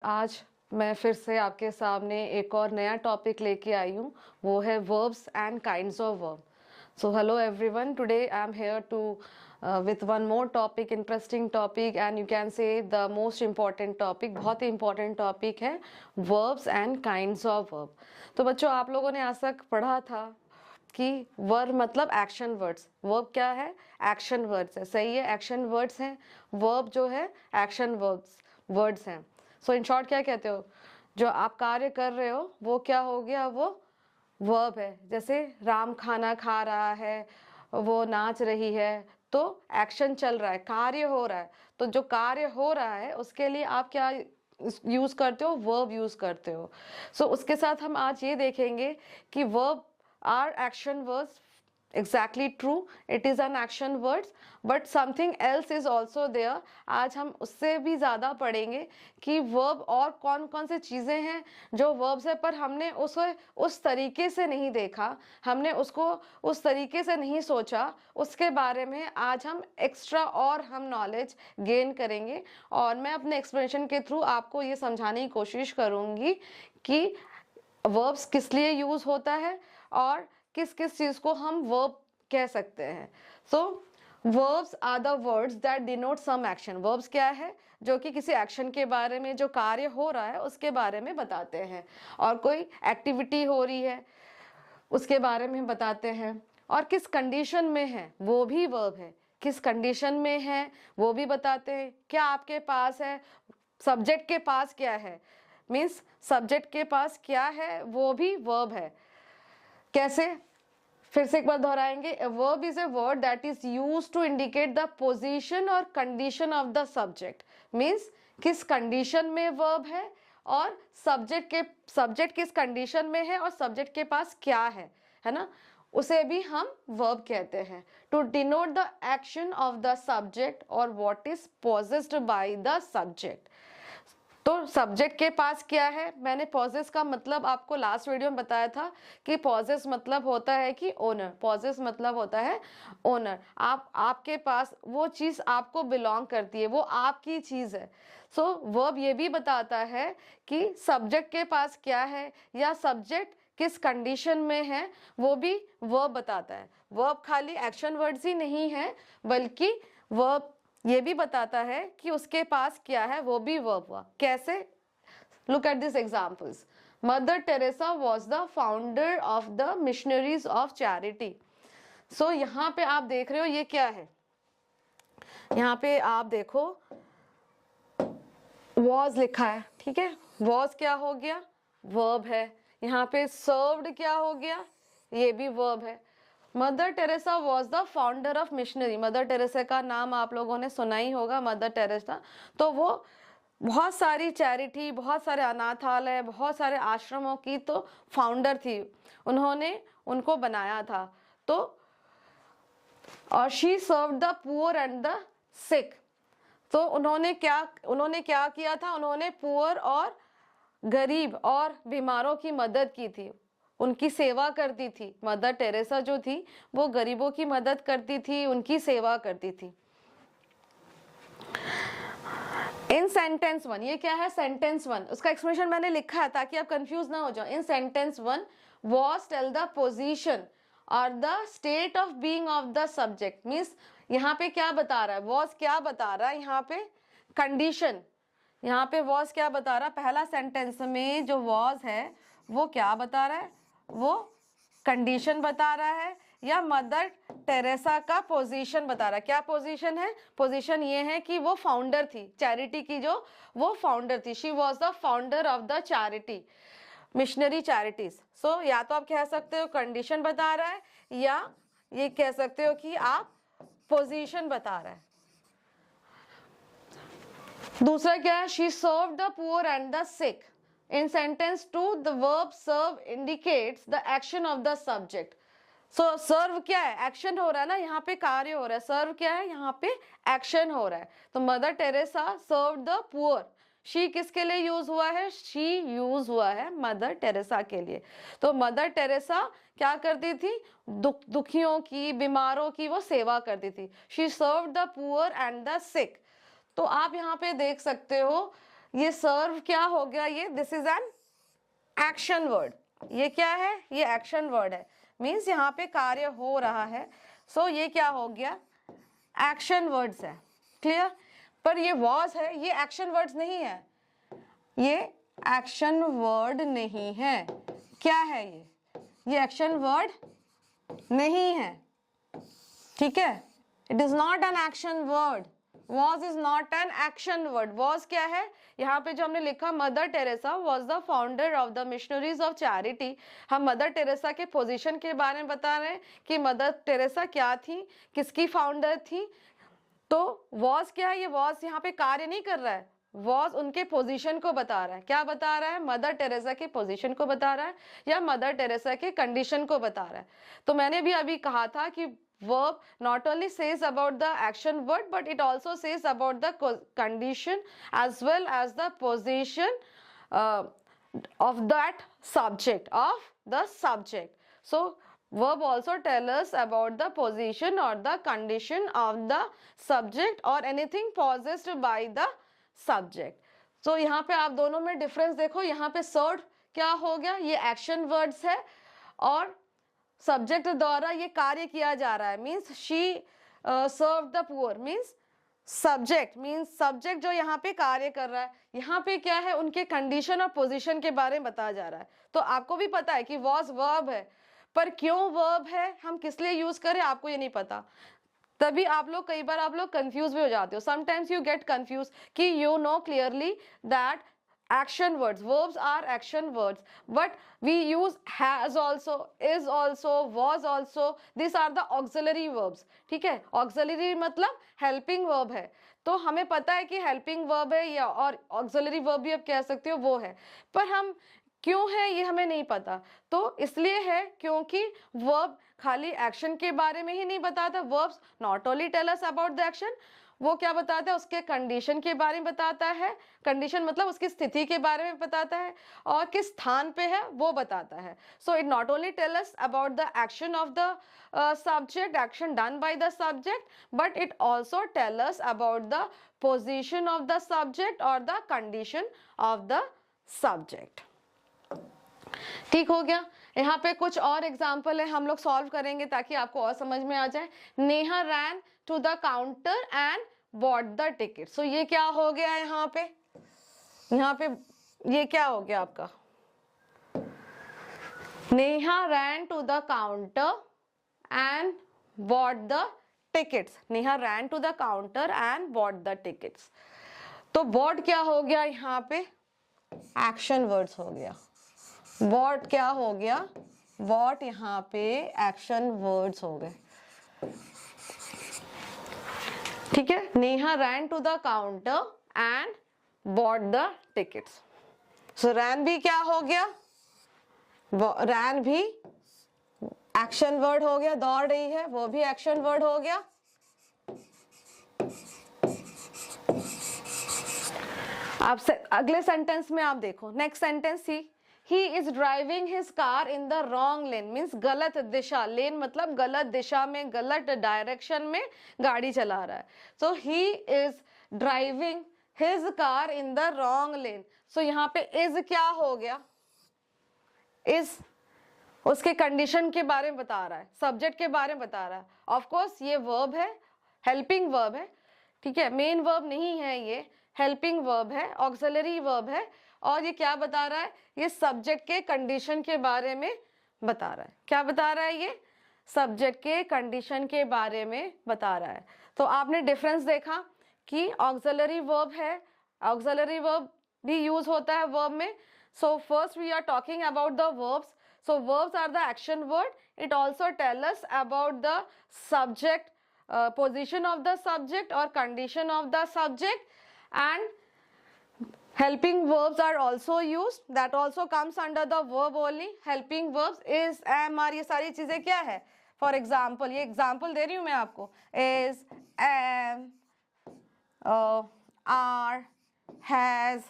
आज मैं फिर से आपके सामने एक और नया टॉपिक लेके आई हूँ, वो है verbs and kinds of verb. So hello everyone, today I am here to with one more topic, interesting topic, and you can say the most important topic. बहुत ही important topic है verbs and kinds of verb. तो बच्चों, आप लोगों ने आज तक पढ़ा था कि वर्ब मतलब एक्शन वर्ड्स. वर्ब क्या है? एक्शन वर्ड्स है. सही है, एक्शन वर्ड्स हैं. वर्ब जो है एक्शन वर्ड्स हैं. सो इन शॉर्ट क्या कहते हो? जो आप कार्य कर रहे हो वो क्या हो गया? वो वर्ब है. जैसे राम खाना खा रहा है, वो नाच रही है, तो एक्शन चल रहा है, कार्य हो रहा है. तो जो कार्य हो रहा है उसके लिए आप क्या यूज करते हो? वर्ब यूज करते हो. सो उसके साथ हम आज ये देखेंगे कि verb are action words. Exactly true, it is an action words, but something else is also there. आज हम उससे भी ज़्यादा पढ़ेंगे कि verb और कौन कौन से चीज़ें हैं जो verbs है, पर हमने उसे उस तरीके से नहीं देखा, हमने उसको उस तरीके से नहीं सोचा. उसके बारे में आज हम एक्स्ट्रा और हम नॉलेज गेन करेंगे, और मैं अपने एक्सप्लेनेशन के थ्रू आपको ये समझाने की कोशिश करूँगी कि verbs किस लिए यूज़ होता है और किस किस चीज को हम वर्ब कह सकते हैं. So verbs are the words that denote some action. Verbs क्या है? जो कि किसी एक्शन के बारे में, जो कार्य हो रहा है उसके बारे में बताते हैं, और कोई एक्टिविटी हो रही है उसके बारे में बताते हैं, और किस कंडीशन में है वो भी वर्ब है. किस कंडीशन में है वो भी बताते हैं. क्या आपके पास है, सब्जेक्ट के पास क्या है, मीन्स सब्जेक्ट के पास क्या है वो भी वर्ब है. कैसे? फिर से एक बार दोहराएंगे. A verb is a word that is used to indicate the position or condition of the subject. Means किस कंडीशन में verb है और सब्जेक्ट किस कंडीशन में है और सब्जेक्ट के पास क्या है ना, उसे भी हम verb कहते हैं. To denote the action of the subject or what is possessed by the subject. तो सब्जेक्ट के पास क्या है? मैंने पॉजेस का मतलब आपको लास्ट वीडियो में बताया था कि पॉजेस मतलब होता है कि ओनर. पॉजेस मतलब होता है ओनर. आपके पास वो चीज़ आपको बिलोंग करती है, वो आपकी चीज़ है. सो वर्ब ये भी बताता है कि सब्जेक्ट के पास क्या है या सब्जेक्ट किस कंडीशन में है, वो भी वर्ब बताता है. वर्ब खाली एक्शन वर्ड्स ही नहीं है, बल्कि वर्ब ये भी बताता है कि उसके पास क्या है, वो भी वर्ब हुआ. कैसे? Look at this examples. Mother Teresa was the founder of the Missionaries of Charity. So यहाँ पे आप देख रहे हो ये क्या है? यहाँ पे आप देखो वॉज लिखा है, ठीक है. वॉज क्या हो गया? वर्ब है. यहाँ पे सर्व्ड क्या हो गया? ये भी वर्ब है. Mother Teresa was the founder of missionary. Mother Teresa का नाम आप लोगों ने सुना ही होगा, मदर टेरेसा. तो वो बहुत सारी चैरिटी, बहुत सारे अनाथालय, बहुत सारे आश्रमों की तो फाउंडर थी. उन्होंने उनको बनाया था. तो और she served the poor and the sick. तो उन्होंने क्या किया था? उन्होंने पुअर और गरीब और बीमारों की मदद की थी, उनकी सेवा करती थी. मदर टेरेसा जो थी वो गरीबों की मदद करती थी, उनकी सेवा करती थी. इन सेंटेंस वन, ये क्या है? Sentence one. उसका एक्सप्लेनेशन मैंने लिखा है ताकि आप कंफ्यूज ना हो जाओ. In sentence one, was tell the position और the state of being of the subject. Means यहाँ पे क्या बता रहा है? वॉज क्या बता रहा है? यहाँ पे कंडीशन. यहाँ पे वॉज क्या बता रहा है? पहला सेंटेंस में जो वॉज है वो क्या बता रहा है? वो कंडीशन बता रहा है, या मदर टेरेसा का पोजीशन बता रहा है. क्या पोजीशन है? पोजीशन ये है कि वो फाउंडर थी चैरिटी की, जो वो फाउंडर थी. She was the founder of the charity, missionary charities. So या तो आप कह सकते हो कंडीशन बता रहा है, या ये कह सकते हो कि आप पोजीशन बता रहा है. दूसरा क्या है? She serve the poor and the sick. In sentence 2, the verb serve indicates the action of the subject. So serve क्या है? एक्शन हो रहा है ना, यहाँ पे कार्य हो रहा है. सर्व क्या है? यहाँ पे एक्शन हो रहा है. तो Mother Teresa serve the poor. She किसके लिए यूज हुआ है? शी यूज हुआ है मदर टेरेसा के लिए. तो मदर टेरेसा क्या करती थी? दुखियों की, बीमारों की वो सेवा करती थी. She serve the poor and the sick. तो आप यहाँ पे देख सकते हो ये सर्व क्या हो गया, ये this is an action word. ये क्या है, ये एक्शन वर्ड है, मीन्स यहाँ पे कार्य हो रहा है। सो ये क्या हो गया, एक्शन वर्ड्स है। क्लियर। पर ये वॉज है, ये एक्शन वर्ड्स नहीं है, ये एक्शन वर्ड नहीं है। क्या है ये एक्शन वर्ड नहीं है। ठीक है, it is not an action word. Was is not an action word. Was क्या है, यहाँ पे जो हमने लिखा mother Teresa was the founder of the Missionaries of charity. हम मदर टेरेसा के पोजीशन के बारे में बता रहे हैं कि मदर टेरेसा क्या थी, किसकी फाउंडर थी। तो वॉज क्या है, ये वॉज यहाँ पे कार्य नहीं कर रहा है, वॉज उनके पोजीशन को बता रहा है। क्या बता रहा है, मदर टेरेसा के पोजीशन को बता रहा है या मदर टेरेसा के कंडीशन को बता रहा है। तो मैंने भी अभी कहा था कि verb not only says about the action word but it also says about the condition as well as the position of that subject, of the subject. So verb also tell us about the position or the condition of the subject or anything possessed by the subject. So यहाँ पे आप दोनों में difference देखो, यहाँ पे served क्या हो गया, ये एक्शन वर्ड्स है और सब्जेक्ट द्वारा ये कार्य किया जा रहा है, means she serve the poor, means subject जो यहाँ पे कार्य कर रहा है। यहाँ पे क्या है, उनके कंडीशन और पोजीशन के बारे में बताया जा रहा है। तो आपको भी पता है कि वॉज वर्ब है, पर क्यों वर्ब है, हम किस लिए यूज करें, आपको ये नहीं पता। तभी आप लोग कई बार आप लोग कंफ्यूज भी हो जाते हो। समटाइम्स यू गेट कंफ्यूज कि you know clearly that action words, verbs are action words, but we use has also, is also, was also, these are the auxiliary verbs। ठीक है, auxiliary मतलब helping verb है। तो हमें पता है कि helping verb है या और auxiliary verb भी आप कह सकते हो वो है, पर हम क्यों है ये हमें नहीं पता। तो इसलिए है क्योंकि verb खाली एक्शन के बारे में ही नहीं बताता। verbs not only tell us about the action, वो क्या बताता है, उसके कंडीशन के बारे में बताता है। कंडीशन मतलब उसकी स्थिति के बारे में बताता है और किस स्थान पे है वो बताता है। So it not only tell us about the action of the subject, action done by the subject, but it also tell us about the position of the subject और the condition of the subject. ठीक हो गया। यहाँ पे कुछ और example है, हम लोग सॉल्व करेंगे ताकि आपको और समझ में आ जाए। Neha ran to the counter and bought the ticket. So ये क्या हो गया यहाँ पे ये क्या हो गया आपका, Neha ran to the counter and bought the tickets. Neha ran to the counter and bought the tickets. तो बॉट क्या हो गया यहाँ पे, एक्शन वर्ड्स हो गया। वॉट क्या हो गया, वॉट यहाँ पे एक्शन वर्ड्स हो गए। ठीक है, Neha ran to the counter and bought the tickets. So ran भी क्या हो गया, रैन भी एक्शन वर्ड हो गया, दौड़ रही है वो भी एक्शन वर्ड हो गया। आप अगले सेंटेंस में आप देखो, next sentence he is driving his car in the wrong lane, means गलत दिशा, लेन मतलब गलत दिशा में, गलत डायरेक्शन में गाड़ी चला रहा है। So he is driving his car in the wrong lane. So यहाँ पे इज क्या हो गया, इज उसके कंडीशन के बारे में बता रहा है, सब्जेक्ट के बारे में बता रहा है। ऑफ कोर्स ये वर्ब है, हेल्पिंग वर्ब है। ठीक है, मेन वर्ब नहीं है, ये हेल्पिंग वर्ब है, ऑक्सिलरी वर्ब है। और ये क्या बता रहा है, ये सब्जेक्ट के कंडीशन के बारे में बता रहा है। क्या बता रहा है, ये सब्जेक्ट के कंडीशन के बारे में बता रहा है। तो आपने डिफरेंस देखा कि ऑक्सिलरी वर्ब है, ऑक्सिलरी वर्ब भी यूज होता है वर्ब में। So first we are talking about the verbs. So verbs are the action word. It also tell us about the subject, position of the subject or condition of the subject, and helping verbs are also used, that also comes under the verb only. helping verbs is, am, are, ये सारी चीजें क्या है। For example, ये example दे रही हूं मैं आपको, is, am, are, has,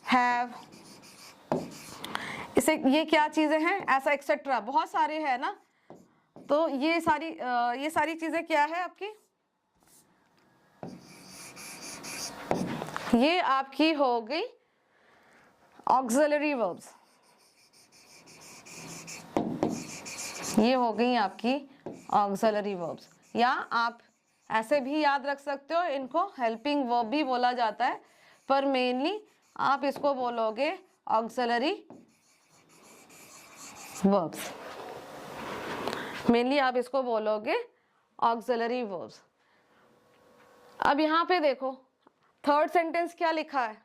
have, इसे ये क्या चीजें हैं, ऐसा एक्सेट्रा बहुत सारे हैं ना। तो ये सारी चीजें क्या है आपकी, ये आपकी हो गई ऑक्सिलरी वर्ब्स, ये हो गई आपकी ऑक्सिलरी वर्ब्स, या आप ऐसे भी याद रख सकते हो, इनको हेल्पिंग वर्ब भी बोला जाता है, पर मेनली आप इसको बोलोगे ऑक्सिलरी वर्ब्स, मेनली आप इसको बोलोगे ऑक्सिलरी वर्ब्स। अब यहाँ पे देखो थर्ड सेंटेंस क्या लिखा है,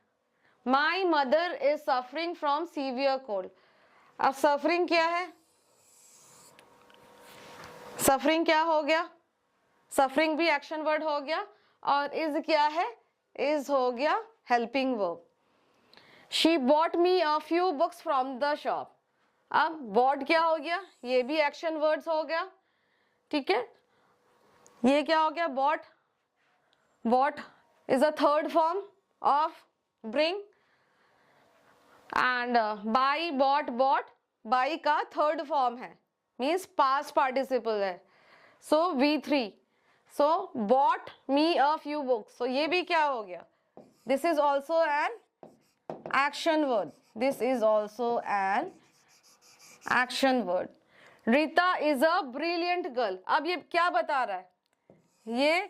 my mother is suffering from severe cold. अब सफरिंग क्या है, सफरिंग क्या हो गया, सफरिंग भी एक्शन वर्ड हो गया, और इज क्या है, इज हो गया helping verb. She bought me a few books from the shop. अब बॉट क्या हो गया, ये भी एक्शन वर्ड्स हो गया, ठीक है, ये क्या हो गया bought, bought is a third form of bring, and buy bought bought, buy का थर्ड फॉर्म है, मीन्स पास्ट पार्टिसिपल है, so V3, so bought me a few books, so ये भी क्या हो गया, this is also an action word, this is also an action word. Rita is a brilliant girl. अब ये क्या बता रहा है, ये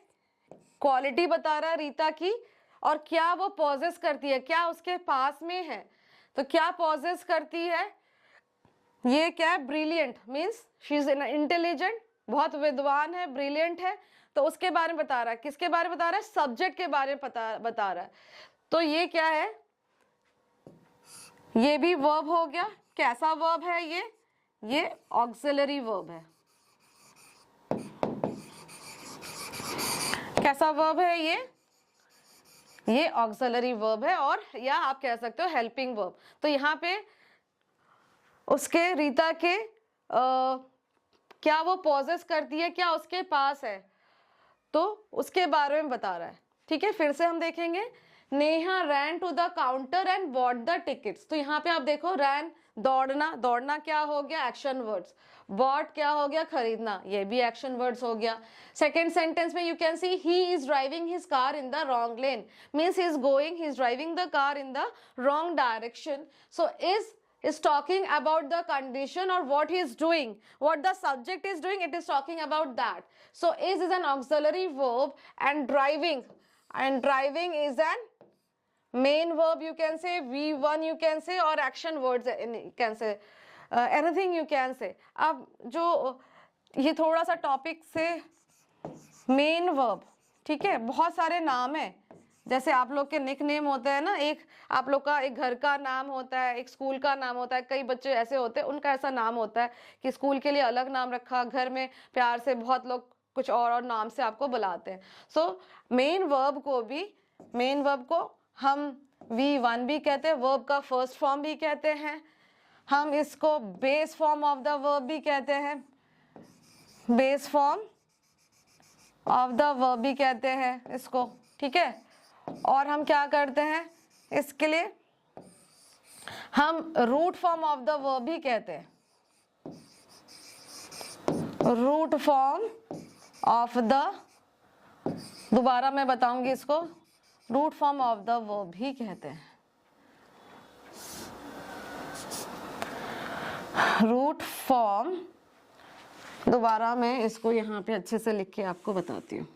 क्वालिटी बता रहा है रीता की, और क्या वो पॉजेस करती है, क्या उसके पास में है, तो क्या पॉजेस करती है, ये क्या है, brilliant means she is intelligent, बहुत विद्वान है, ब्रिलियंट है, तो उसके बारे में बता रहा है, किसके बारे में बता रहा है, सब्जेक्ट के बारे में बता रहा है, तो ये क्या है, ये भी वर्ब हो गया, कैसा वर्ब है ये ऑक्सिलरी वर्ब है, कैसा वर्ब है ये ऑक्सिलरी वर्ब है, और या आप कह सकते हो हेल्पिंग वर्ब। तो यहाँ पे उसके रीता के क्या वो पॉजेस करती है, क्या उसके पास है, तो उसके बारे में बता रहा है, ठीक है। फिर से हम देखेंगे, Neha ran to the counter and bought the tickets. तो यहाँ पे आप देखो रैन दौड़ना, दौड़ना क्या हो गया, एक्शन वर्ड्स, बॉट क्या हो गया, खरीदना, ये भी एक्शन वर्ड्स हो गया। सेकेंड सेंटेंस में you can C he is driving his car in the wrong lane, means he is driving the car in the wrong direction, so is talking about the condition or what he is doing, what the subject is doing, it is talking about that. So is an auxiliary verb, and driving is an main verb, you can say V1 you can say, or action words you can say, anything you can say. अब जो ये थोड़ा सा topic से main verb, ठीक है, बहुत सारे नाम है, जैसे आप लोग के निक नेम होते हैं ना, एक आप लोग का एक घर का नाम होता है, एक स्कूल का नाम होता है, कई बच्चे ऐसे होते हैं उनका ऐसा नाम होता है कि स्कूल के लिए अलग नाम रखा, घर में प्यार से बहुत लोग कुछ और नाम से आपको बुलाते हैं। सो मेन वर्ब को हम V1 भी कहते हैं, वर्ब का फर्स्ट फॉर्म भी कहते हैं, हम इसको base form of the verb भी कहते हैं, base form of the verb भी कहते हैं इसको, ठीक है। और हम क्या करते हैं, इसके लिए हम root form of the verb भी कहते हैं, रूट फॉर्म ऑफ द, दोबारा मैं बताऊंगी इसको, root form of the verb भी कहते हैं, रूट फॉर्म, दोबारा मैं इसको यहाँ पे अच्छे से लिख के आपको बताती हूँ।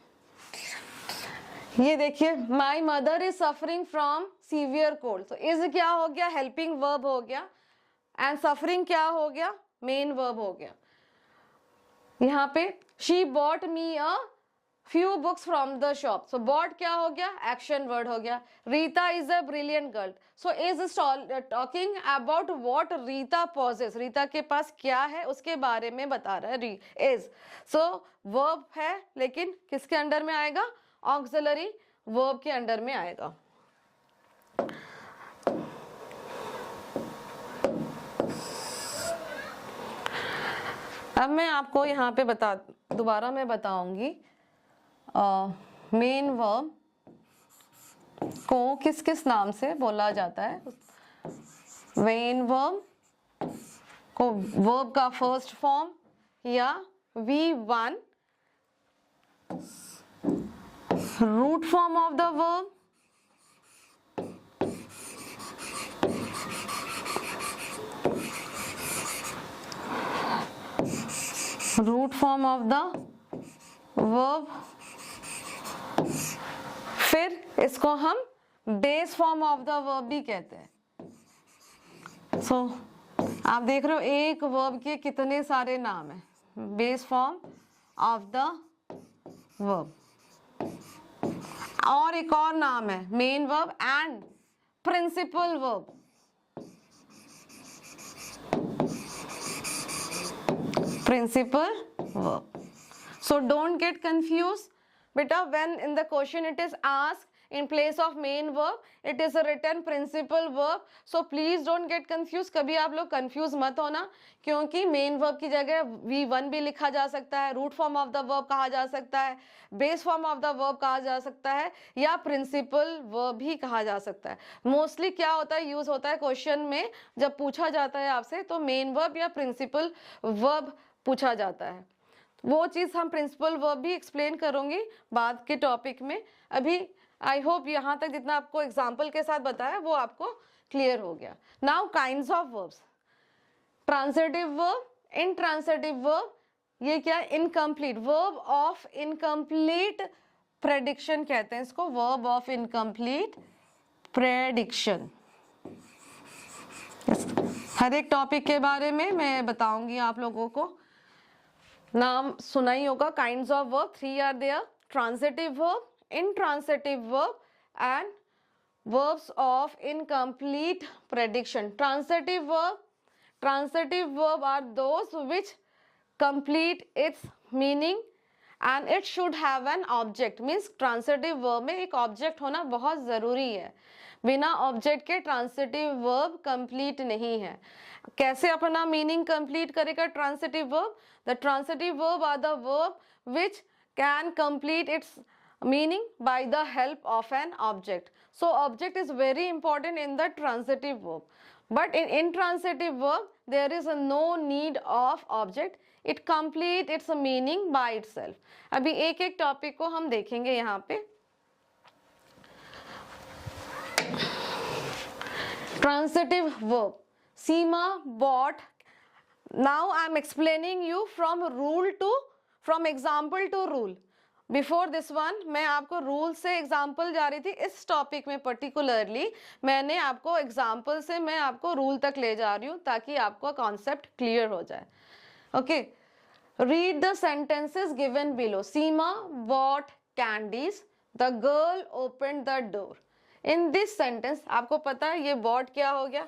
ये देखिए, my mother is suffering from severe cold, तो इज क्या हो गया, हेल्पिंग वर्ब हो गया, एंड सफरिंग क्या हो गया, मेन वर्ब हो गया। यहाँ पे she bought me a few books from the shop, so bought क्या हो गया, एक्शन वर्ड हो गया। Rita is a brilliant girl, so is talking about what Rita possess, Rita के पास क्या है उसके बारे में बता रहा है, इज, सो वर्ब है लेकिन किसके अंडर में आएगा, ऑक्सिलरी वर्ब के अंडर में आएगा। अब मैं आपको यहाँ पे दोबारा मैं बताऊंगी मेन वर्ब को किस किस नाम से बोला जाता है। मेन वर्ब को वर्ब का फर्स्ट फॉर्म या V1, root form of the verb root form of the verb, फिर इसको हम base form of the verb भी कहते हैं। सो आप देख रहे हो एक वर्ब के कितने सारे नाम हैं, base form of the verb, और एक और नाम है main verb and principal verb. Principal verb. So don't get confused, beta. When in the question it is asked in place of main verb, it is a written principal verb. So please don't get confused. कभी आप लोग confuse मत होना, क्योंकि main verb की जगह V1 भी लिखा जा सकता है, root form of the verb कहा जा सकता है, base form of the verb कहा जा सकता है, या principal verb भी कहा जा सकता है। Mostly क्या होता है, यूज होता है क्वेश्चन में जब पूछा जाता है आपसे, तो मेन वर्ब या प्रिंसिपल वर्ब पूछा जाता है। वो चीज़ हम प्रिंसिपल वर्ब भी एक्सप्लेन करूंगी बाद के टॉपिक में। अभी आई होप यहाँ तक जितना आपको एग्जाम्पल के साथ बताया वो आपको क्लियर हो गया। Now kinds of verbs, transitive verb, intransitive verb, ये क्या incomplete verb of incomplete prediction कहते हैं इसको, वर्ब ऑफ इनकम्प्लीट प्रेडिक्शन। हर एक टॉपिक के बारे में मैं बताऊंगी आप लोगों को। नाम सुना ही होगा, kinds of verb 3 are there, transitive verb, intransitive verb and verbs of incomplete prediction. Transitive verb are those which complete its meaning and it should have an object. Means transitive verb में एक object होना बहुत ज़रूरी है, बिना object के transitive verb complete नहीं है। कैसे अपना meaning complete करेगा transitive verb? The transitive verb are the verb which can complete its meaning by the help of an object. So object is very important in the transitive verb, but in intransitive verb there is no need of object, it complete its meaning by itself. अभी एक एक topic को हम देखेंगे यहाँ पे। Transitive verb, Seema bought. Now I am explaining you from example to rule. Before this one मैं आपको रूल से एग्जाम्पल जा रही थी, इस टॉपिक में पर्टिकुलरली मैंने आपको एग्जाम्पल से मैं आपको रूल तक ले जा रही हूँ ताकि आपको कॉन्सेप्ट क्लियर हो जाए। Okay, read the sentences given below. Seema bought candies, the girl open the door. In this sentence आपको पता है ये बॉट क्या हो गया,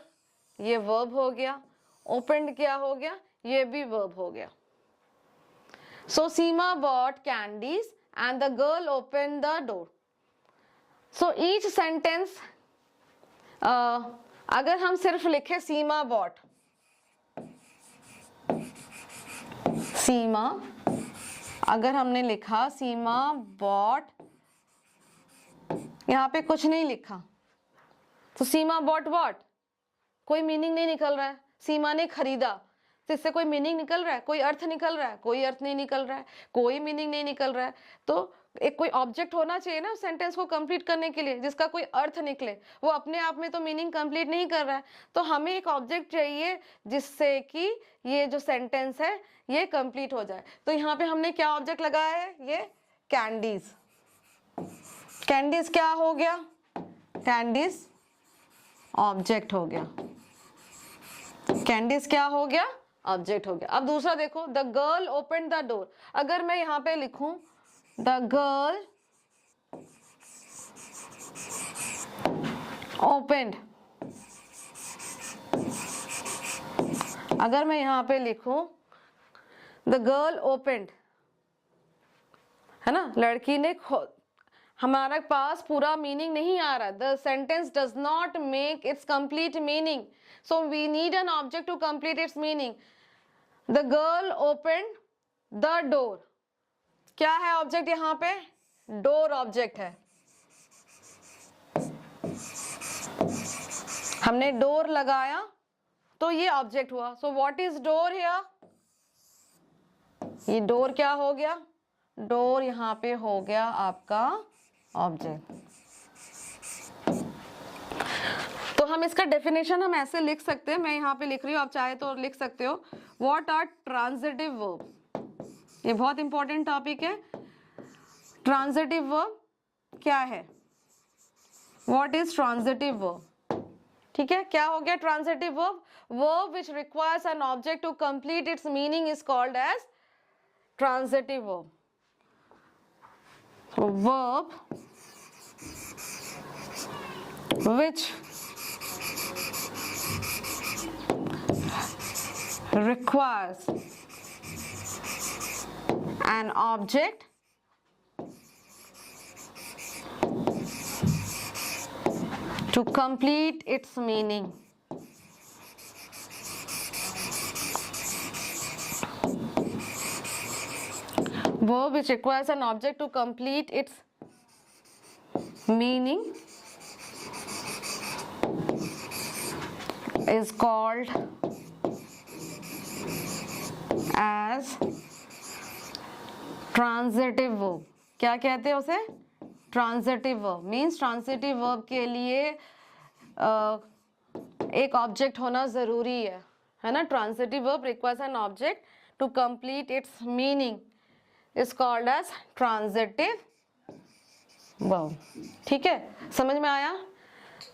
ये वर्ब हो गया, ओपन क्या हो गया, ये भी वर्ब हो गया। So Seema bought candies and the girl opened the door. So each sentence अगर हम सिर्फ लिखे सीमा बॉट, सीमा अगर हमने लिखा सीमा बॉट, यहाँ पे कुछ नहीं लिखा, तो सीमा बॉट वॉट, कोई मीनिंग नहीं निकल रहा है। सीमा ने खरीदा, तो इससे कोई मीनिंग निकल रहा है, कोई अर्थ निकल रहा है, कोई अर्थ नहीं निकल रहा है, कोई मीनिंग नहीं निकल रहा है। तो एक कोई ऑब्जेक्ट होना चाहिए ना सेंटेंस को कंप्लीट करने के लिए, जिसका कोई अर्थ निकले। वो अपने आप में तो मीनिंग कंप्लीट नहीं कर रहा है, तो हमें एक ऑब्जेक्ट चाहिए जिससे कि ये जो सेंटेंस है ये कंप्लीट हो जाए। तो यहाँ पे हमने क्या ऑब्जेक्ट लगाया है, ये कैंडीज। कैंडीज क्या हो गया, कैंडीज ऑब्जेक्ट हो गया, कैंडीज क्या हो गया, ऑब्जेक्ट हो गया। अब दूसरा देखो, the girl open the door. अगर मैं यहां पे लिखूं द गर्ल ओपन्ड, अगर मैं यहां पे लिखूं द गर्ल ओपन्ड, है ना, लड़की ने हमारे पास पूरा मीनिंग नहीं आ रहा, the sentence does not make its complete meaning, so we need an object to complete its meaning. The girl opened the door, क्या है ऑब्जेक्ट यहाँ पे, डोर ऑब्जेक्ट है। हमने डोर लगाया तो ये ऑब्जेक्ट हुआ। सो व्हाट इज डोर हियर, ये डोर क्या हो गया, डोर यहाँ पे हो गया आपका ऑब्जेक्ट। तो हम इसका डेफिनेशन हम ऐसे लिख सकते हैं, मैं यहाँ पे लिख रही हूँ, आप चाहे तो लिख सकते हो। व्हाट आर ट्रांजिटिव वर्ब, ये बहुत इंपॉर्टेंट टॉपिक है। ट्रांजिटिव वर्ब क्या है? What is transitive verb? ठीक है, क्या हो गया transitive verb? Verb which requires an object to complete its meaning is called as transitive verb. Verb which requires an object to complete its meaning. Verb which requires an object to complete its meaning is called as transitive verb. क्या कहते हैं उसे? Transitive verb. Means transitive verb के लिए एक object होना जरूरी है ना। Transitive verb requires an object to complete its meaning is called as transitive verb. ठीक है, समझ में आया?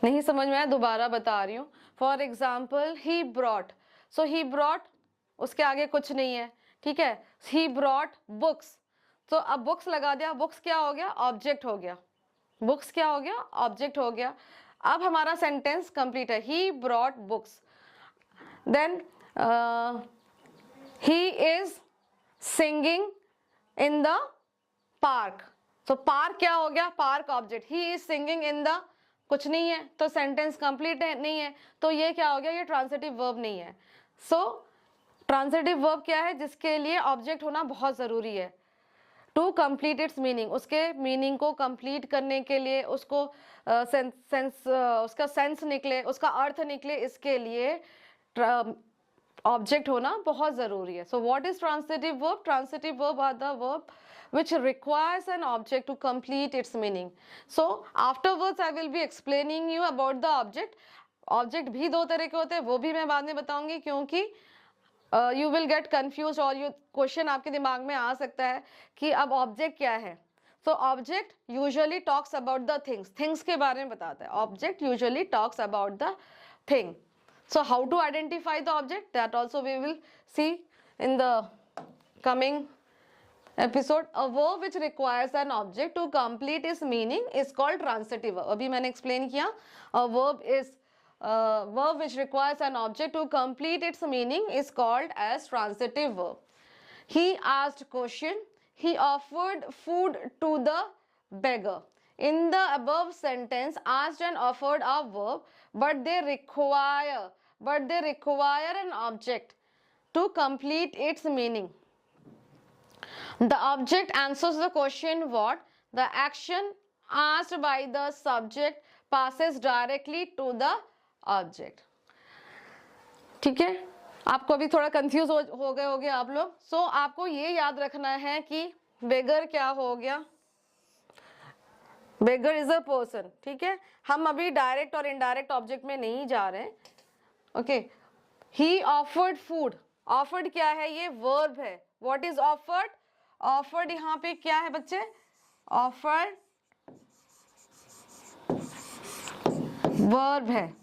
नहीं समझ में आया दोबारा बता रही हूँ। For example he brought, so he brought, उसके आगे कुछ नहीं है, ठीक है। ही ब्रॉट बुक्स, तो अब बुक्स लगा दिया, बुक्स क्या हो गया? ऑब्जेक्ट हो गया। बुक्स क्या हो गया? ऑब्जेक्ट हो गया। अब हमारा सेंटेंस कंप्लीट है। He brought books, then he is singing in the park, तो पार्क क्या हो गया? Park object. He is singing in the, कुछ नहीं है तो सेंटेंस कंप्लीट है नहीं है, तो ये क्या हो गया? ये ट्रांजिटिव वर्ब नहीं है। सो ट्रांजिटिव वर्ब क्या है? जिसके लिए ऑब्जेक्ट होना बहुत जरूरी है टू कंप्लीट इट्स मीनिंग। उसके मीनिंग को कंप्लीट करने के लिए, उसको उसका सेंस निकले, उसका अर्थ निकले, इसके लिए ऑब्जेक्ट होना बहुत जरूरी है। So what is transitive verb? Transitive verb are the verb which requires an object to complete its meaning. So afterwards I will be explaining you about the object. Object भी दो तरह के होते हैं, वो भी मैं बाद में बताऊंगी, क्योंकि you will get confused और you क्वेश्चन आपके दिमाग में आ सकता है कि अब ऑब्जेक्ट क्या है। So object usually talks about the things, things के बारे में बताता है। Object usually talks about the thing. So how to identify the object, that also we will see in the coming episode. A verb which requires an object to complete its meaning is called transitive verb. अभी मैंने explain किया, a verb is verb which requires an object to complete its meaning is called as transitive verb. He asked question, he offered food to the beggar. In the above sentence, asked and offered are verb, but they require an object to complete its meaning. The object answers the question what. The action asked by the subject passes directly to the object. ठीक है, आपको अभी थोड़ा confuse हो गए होंगे आप लोग। सो आपको ये याद रखना है कि बेगर क्या हो गया? बेगर इज अ पर्सन। ठीक है, हम अभी डायरेक्ट और इनडायरेक्ट ऑब्जेक्ट में नहीं जा रहे हैं। ओके, ही ऑफर्ड फूड, ऑफर्ड क्या है? ये वर्ब है। What is offered? ऑफर्ड यहाँ पे क्या है बच्चे? ऑफर्ड वर्ब है।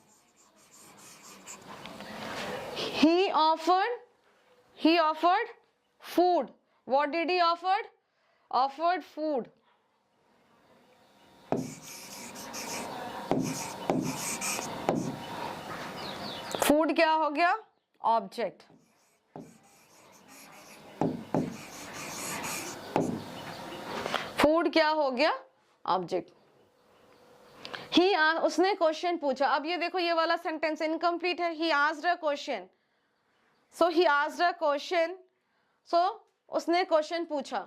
he offered food. What did he offered? Offered food. Food क्या हो गया? ऑब्जेक्ट। फूड क्या हो गया? ऑब्जेक्ट। ही उसने क्वेश्चन पूछा। अब ये देखो, ये वाला सेंटेंस इनकम्प्लीट है। He asked a question, so he asked a question, so उसने क्वेश्चन पूछा।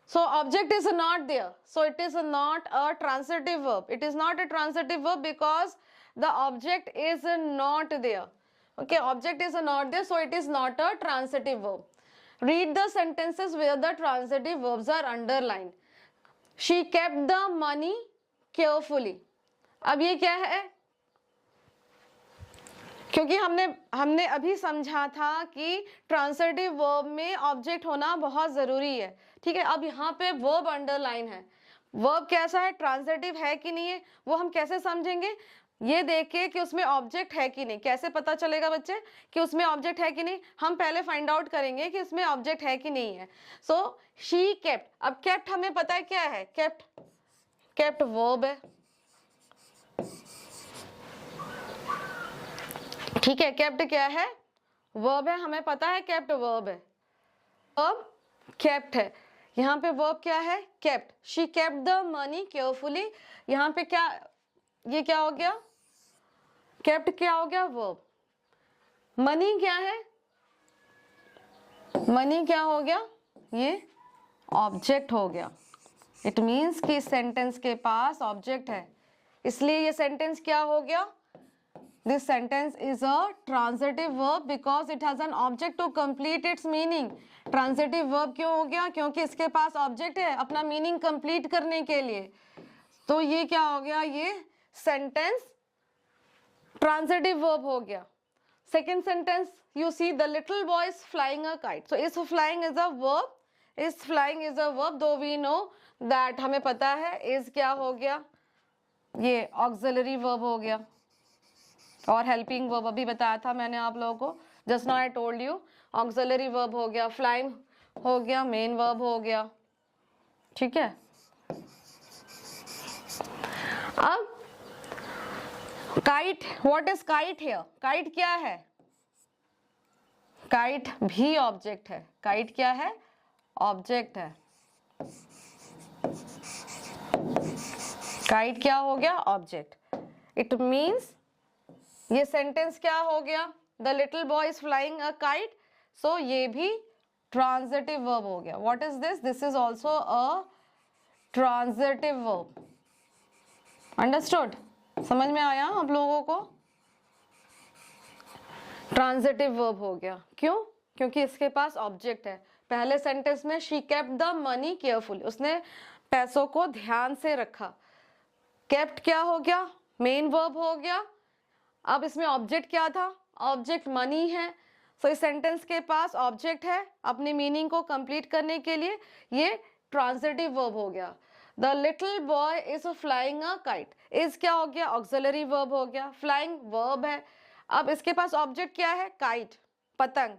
So object is not there, so it is not a transitive verb. It is not a transitive verb because the object is not there. Okay, object is not there, so it is not a transitive verb. Read the sentences where the transitive verbs are underlined. She kept the money carefully. अब ये क्या है? क्योंकि हमने अभी समझा था कि ट्रांजिटिव वर्ब में ऑब्जेक्ट होना बहुत जरूरी है। ठीक है, अब यहाँ पे वर्ब अंडरलाइन है। वर्ब कैसा है, ट्रांजिटिव है कि नहीं है, वो हम कैसे समझेंगे, ये देख के कि उसमें ऑब्जेक्ट है कि नहीं। कैसे पता चलेगा बच्चे कि उसमें ऑब्जेक्ट है कि नहीं, हम पहले फाइंड आउट करेंगे कि उसमें ऑब्जेक्ट है कि नहीं है। सो शी केप्ट, अब केप्ट हमें पता है क्या है, केप्ट वर्ब है। ठीक है, केप्ट क्या है, वर्ब है, हमें पता है केप्ट वर्ब है, वर्ब केप्ट है। यहाँ पे वर्ब क्या है, kept. She kept the money carefully, यहाँ पे क्या, ये क्या हो गया, केप्ट क्या हो गया, वर्ब। मनी क्या है, मनी क्या हो गया, ये ऑब्जेक्ट हो गया। इट मीन्स कि सेंटेंस के पास ऑब्जेक्ट है, इसलिए ये सेंटेंस क्या हो गया, this sentence is a transitive verb because it has an object to complete its meaning. Transitive verb क्यों हो गया, क्योंकि इसके पास ऑब्जेक्ट है अपना मीनिंग कंप्लीट करने के लिए। तो ये क्या हो गया, ये सेंटेंस ट्रांजिटिव वर्ब हो गया। Second sentence, you see the little boy is flying a kite. So is flying is a verb, is flying is a verb, दो वी नो दैट, हमें पता है इज क्या हो गया, ये ऑक्सिलरी वर्ब हो गया। और हेल्पिंग वर्ब अभी बताया था मैंने आप लोगों को, just now I told you, auxiliary verb हो गया, फ्लाइंग हो गया, मेन वर्ब हो गया। ठीक है, अब kite, what is kite here, kite क्या है, काइट भी ऑब्जेक्ट है। काइट क्या है, ऑब्जेक्ट है। काइट क्या हो गया, ऑब्जेक्ट। इट मीन्स ये सेंटेंस क्या हो गया, the little boy is flying a kite, so ये भी ट्रांजिटिव वर्ब हो गया। What is this, this is also a transitive verb. Understood, समझ में आया आप लोगों को, ट्रांजिटिव वर्ब हो गया। क्यों, क्योंकि इसके पास ऑब्जेक्ट है। पहले सेंटेंस में she kept the money carefully, उसने पैसों को ध्यान से रखा। केप्ट क्या हो गया, मेन वर्ब हो गया। अब इसमें ऑब्जेक्ट क्या था, ऑब्जेक्ट मनी है। सो इस सेंटेंस के पास ऑब्जेक्ट है अपनी मीनिंग को कंप्लीट करने के लिए, ये ट्रांजिटिव वर्ब हो गया। The little boy is flying a kite, is क्या हो गया, ऑक्सिलरी वर्ब हो गया, फ्लाइंग वर्ब है। अब इसके पास ऑब्जेक्ट क्या है, काइट, पतंग।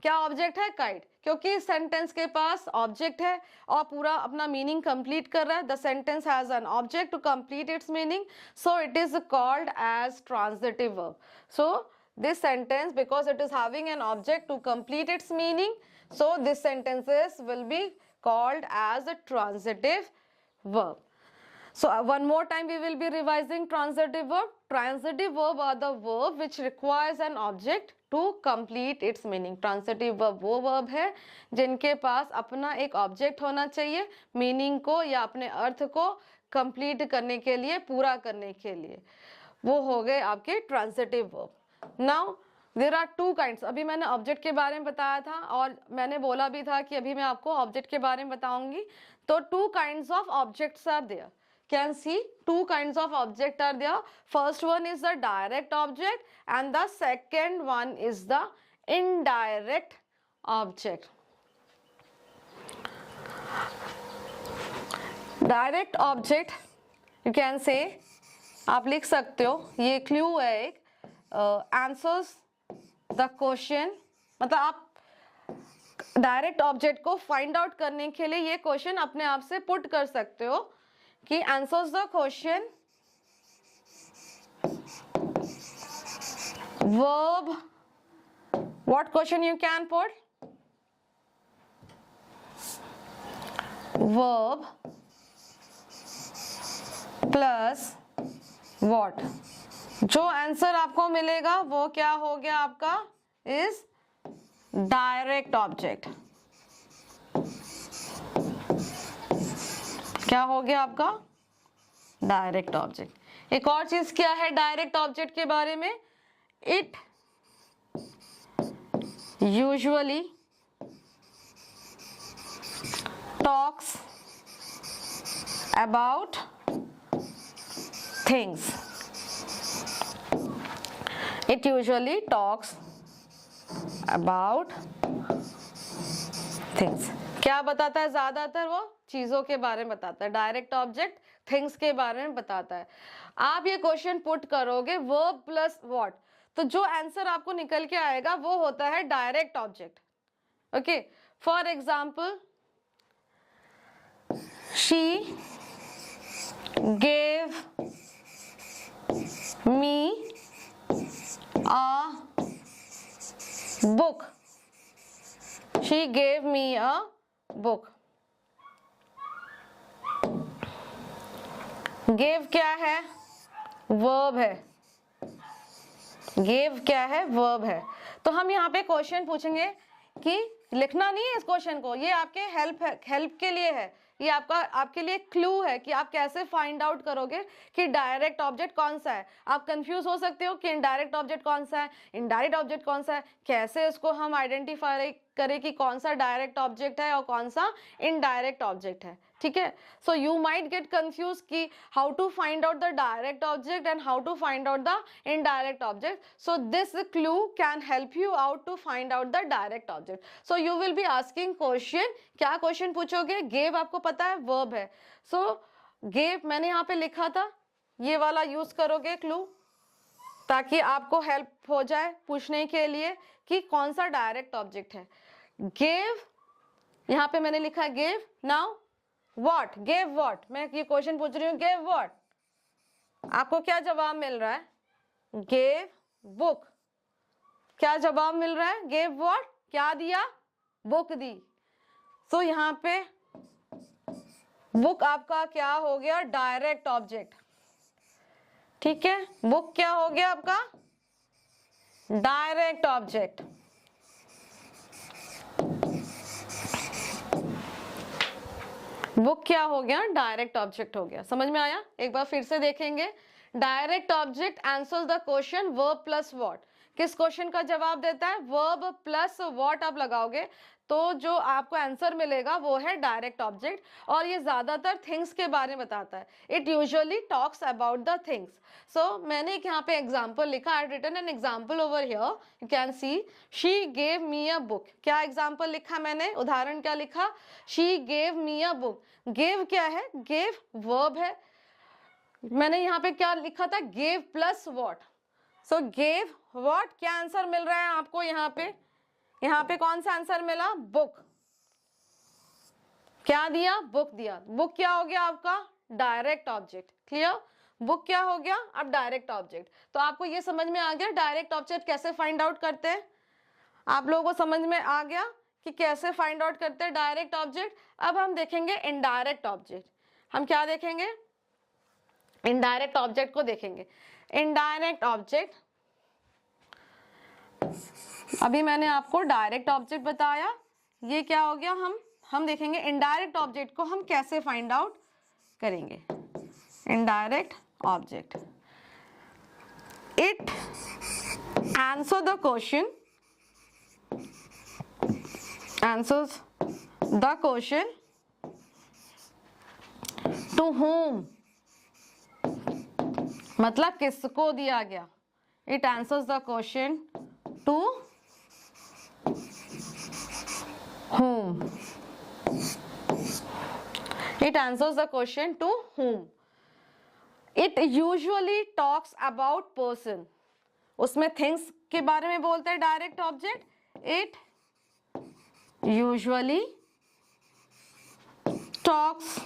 क्या ऑब्जेक्ट है, काइट, क्योंकि इस सेंटेंस के पास ऑब्जेक्ट है और पूरा अपना मीनिंग कंप्लीट कर रहा है। The sentence has an object to complete its meaning, so it is called as transitive verb. So this sentence, because it is having an object to complete its meaning, so this sentences will be called as a transitive verb. So one more time we will be revising transitive verb. Transitive verb are the verb which requires an object to complete its meaning. Transitive verb वो verb है जिनके पास अपना एक object होना चाहिए meaning को या अपने अर्थ को complete करने के लिए, पूरा करने के लिए। वो हो गए आपके transitive verb. Now there are two kinds. अभी मैंने ऑब्जेक्ट के बारे में बताया था और मैंने बोला भी था कि अभी मैं आपको ऑब्जेक्ट के बारे में बताऊंगी। तो two kinds of objects are there, can see two kinds of object are there. First one is the direct object and the second one is the indirect object. Direct object you can say, आप लिख सकते हो, ये clue है एक, answers the question, मतलब आप direct object को फाइंड आउट करने के लिए ये क्वेश्चन अपने आप से पुट कर सकते हो कि answers the question verb, what question you can put, verb plus what. जो आंसर आपको मिलेगा वो क्या हो गया आपका, इज डायरेक्ट ऑब्जेक्ट। क्या हो गया आपका, डायरेक्ट ऑब्जेक्ट। एक और चीज क्या है डायरेक्ट ऑब्जेक्ट के बारे में, it usually talks about things. It usually talks about things. क्या बताता है ज्यादातर? वो चीजों के बारे में बताता है. डायरेक्ट ऑब्जेक्ट थिंग्स के बारे में बताता है. आप ये क्वेश्चन पुट करोगे वर्ब प्लस व्हाट, तो जो आंसर आपको निकल के आएगा वो होता है direct object. Okay, for example, she gave me a book. She gave me a book. Gave क्या है? Verb है. Gave क्या है? Verb है. तो हम यहाँ पे क्वेश्चन पूछेंगे कि लिखना नहीं है इस क्वेश्चन को, ये आपके हेल्प के लिए है. ये आपके लिए क्लू है कि आप कैसे फाइंड आउट करोगे कि डायरेक्ट ऑब्जेक्ट कौन सा है. आप कंफ्यूज हो सकते हो कि इनडायरेक्ट ऑब्जेक्ट कौन सा है, इनडायरेक्ट ऑब्जेक्ट कौन सा है, कैसे इसको हम आइडेंटिफाई करें कि कौन सा डायरेक्ट ऑब्जेक्ट है और कौन सा इनडायरेक्ट ऑब्जेक्ट है. ठीक है, so you might get confuse कि how to find out the direct object and how to find out the indirect object. So this clue can help you out to find out the direct object. So you will be asking question. क्या question पूछोगे? Gave आपको पता है verb है, सो gave मैंने यहाँ पे लिखा था, ये वाला यूज करोगे क्लू, ताकि आपको हेल्प हो जाए पूछने के लिए कि कौन सा डायरेक्ट ऑब्जेक्ट है. गेव यहाँ पे मैंने लिखा है gave. Now what, gave what, मैं ये क्वेश्चन पूछ रही हूँ गेव व्हाट, आपको क्या जवाब मिल रहा है? Gave book. क्या जवाब मिल रहा है? गेव व्हाट, क्या दिया? बुक दी. सो यहाँ पे बुक आपका क्या हो गया? Direct object. ठीक है, बुक क्या हो गया आपका? Direct object. बुक क्या हो गया? डायरेक्ट ऑब्जेक्ट हो गया. समझ में आया? एक बार फिर से देखेंगे. Direct object answers the question verb plus what. किस क्वेश्चन का जवाब देता है? वर्ब प्लस व्हाट आप लगाओगे तो जो आपको आंसर मिलेगा वो है डायरेक्ट ऑब्जेक्ट, और ये ज्यादातर थिंग्स के बारे में बताता है. It usually talks about the things. So मैंने एक यहाँ पे एग्जाम्पल लिखा. I written an example over here, you can see. She gave me a book. क्या एग्जाम्पल लिखा मैंने? उदाहरण क्या लिखा? She gave me a book. Gave क्या है? गेव वर्ब है. मैंने यहाँ पे क्या लिखा था? Gave plus what. So gave what, क्या आंसर मिल रहा है आपको यहाँ पे? यहाँ पे कौन सा आंसर मिला? बुक. क्या दिया? बुक दिया. बुक क्या हो गया आपका? Direct object. क्लियर? बुक क्या हो गया? अब डायरेक्ट ऑब्जेक्ट. तो आपको ये समझ में आ गया डायरेक्ट ऑब्जेक्ट कैसे फाइंड आउट करते हैं? आप लोगों को समझ में आ गया कि कैसे फाइंड आउट करते हैं डायरेक्ट ऑब्जेक्ट. अब हम देखेंगे इनडायरेक्ट ऑब्जेक्ट. हम क्या देखेंगे? इनडायरेक्ट ऑब्जेक्ट को देखेंगे. इनडायरेक्ट ऑब्जेक्ट, अभी मैंने आपको डायरेक्ट ऑब्जेक्ट बताया, ये क्या हो गया? हम देखेंगे इनडायरेक्ट ऑब्जेक्ट को हम कैसे फाइंड आउट करेंगे. Indirect object, it answer the question, answers the question to whom, मतलब किसको दिया गया. It answers the question to whom. It answers the question to whom. It usually talks about person. उसमें things के बारे में बोलते हैं direct object. It usually talks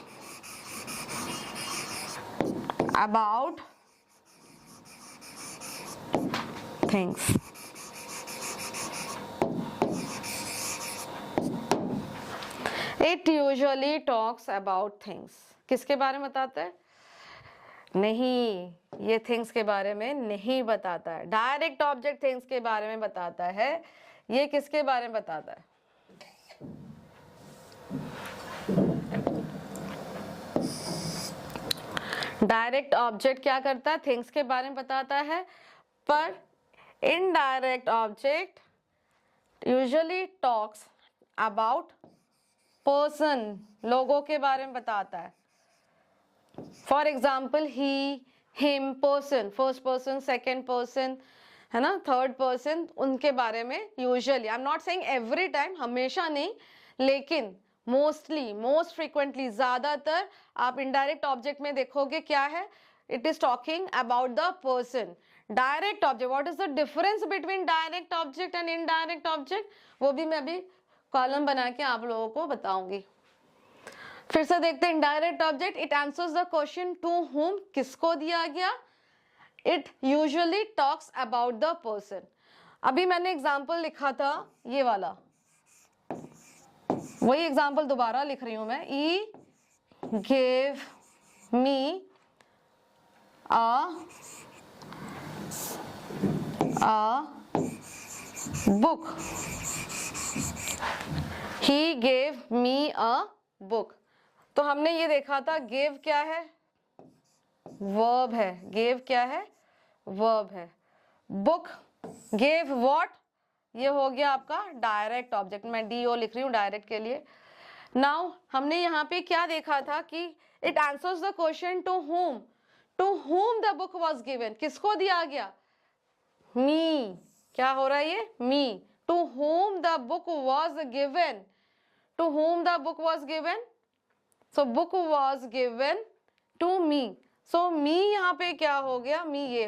about things. It usually talks about things. किसके बारे में बताता है? नहीं, ये थिंग्स के बारे में नहीं बताता है. डायरेक्ट ऑब्जेक्ट थिंग्स के बारे में बताता है. ये किसके बारे में बताता है? डायरेक्ट ऑब्जेक्ट क्या करता है? थिंग्स के बारे में बताता है. पर indirect object usually talks about person, लोगों के बारे में बताता है. For example he, him, person, first person, second person. है ना, थर्ड पर्सन, उनके बारे में usually, I am not saying every time, हमेशा नहीं, लेकिन मोस्टली, मोस्ट फ्रीक्वेंटली, ज्यादातर आप इनडायरेक्ट ऑब्जेक्ट में देखोगे क्या है, it is talking about the person. Direct object, what is the difference between direct object and indirect object, वो भी मैं अभी कॉलम बना के आप लोगों को बताऊंगी. फिर से देखते हैं indirect object. It answers the question to whom, किसको दिया गया. It usually talks about the person. अभी मैंने एग्जाम्पल लिखा था ये वाला, वही एग्जाम्पल दोबारा लिख रही हूं मैं. He gave me a book. He gave me a book. तो हमने ये देखा था gave क्या है, verb है. gave क्या है, verb है. book, gave what, ये हो गया आपका डायरेक्ट ऑब्जेक्ट. मैं do लिख रही हूँ डायरेक्ट के लिए. नाउ हमने यहाँ पे क्या देखा था कि it answers the question to whom the book was given, किसको दिया गया, मी. क्या हो रहा है ये, me. To whom the book was given, to whom the book was given, so book was given to me. So me यहाँ पे क्या हो गया, मी ये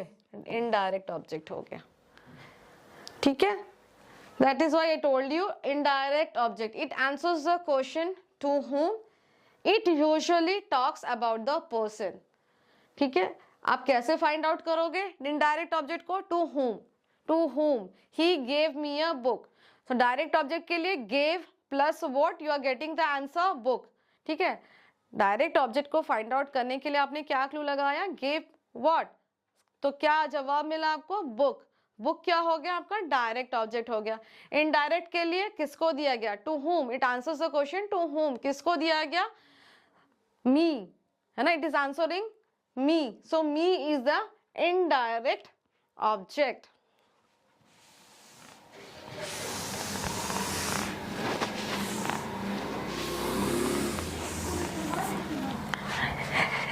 इनडायरेक्ट ऑब्जेक्ट हो गया. ठीक है, that is why I told you indirect object. It answers the question to whom, it usually talks about the person. ठीक है, आप कैसे फाइंड आउट करोगे इनडायरेक्ट ऑब्जेक्ट को, to whom he gave me a book. So direct object के लिए gave plus what, you are getting the answer book. ठीक है, डायरेक्ट ऑब्जेक्ट को फाइंड आउट करने के लिए आपने क्या क्लू लगाया, gave what, तो क्या जवाब मिला आपको, बुक. बुक क्या हो गया आपका, डायरेक्ट ऑब्जेक्ट हो गया. इनडायरेक्ट के लिए किसको दिया गया, to whom, it answers the question to whom, किसको दिया गया, मी, है ना, it is answering me. So me is the indirect object.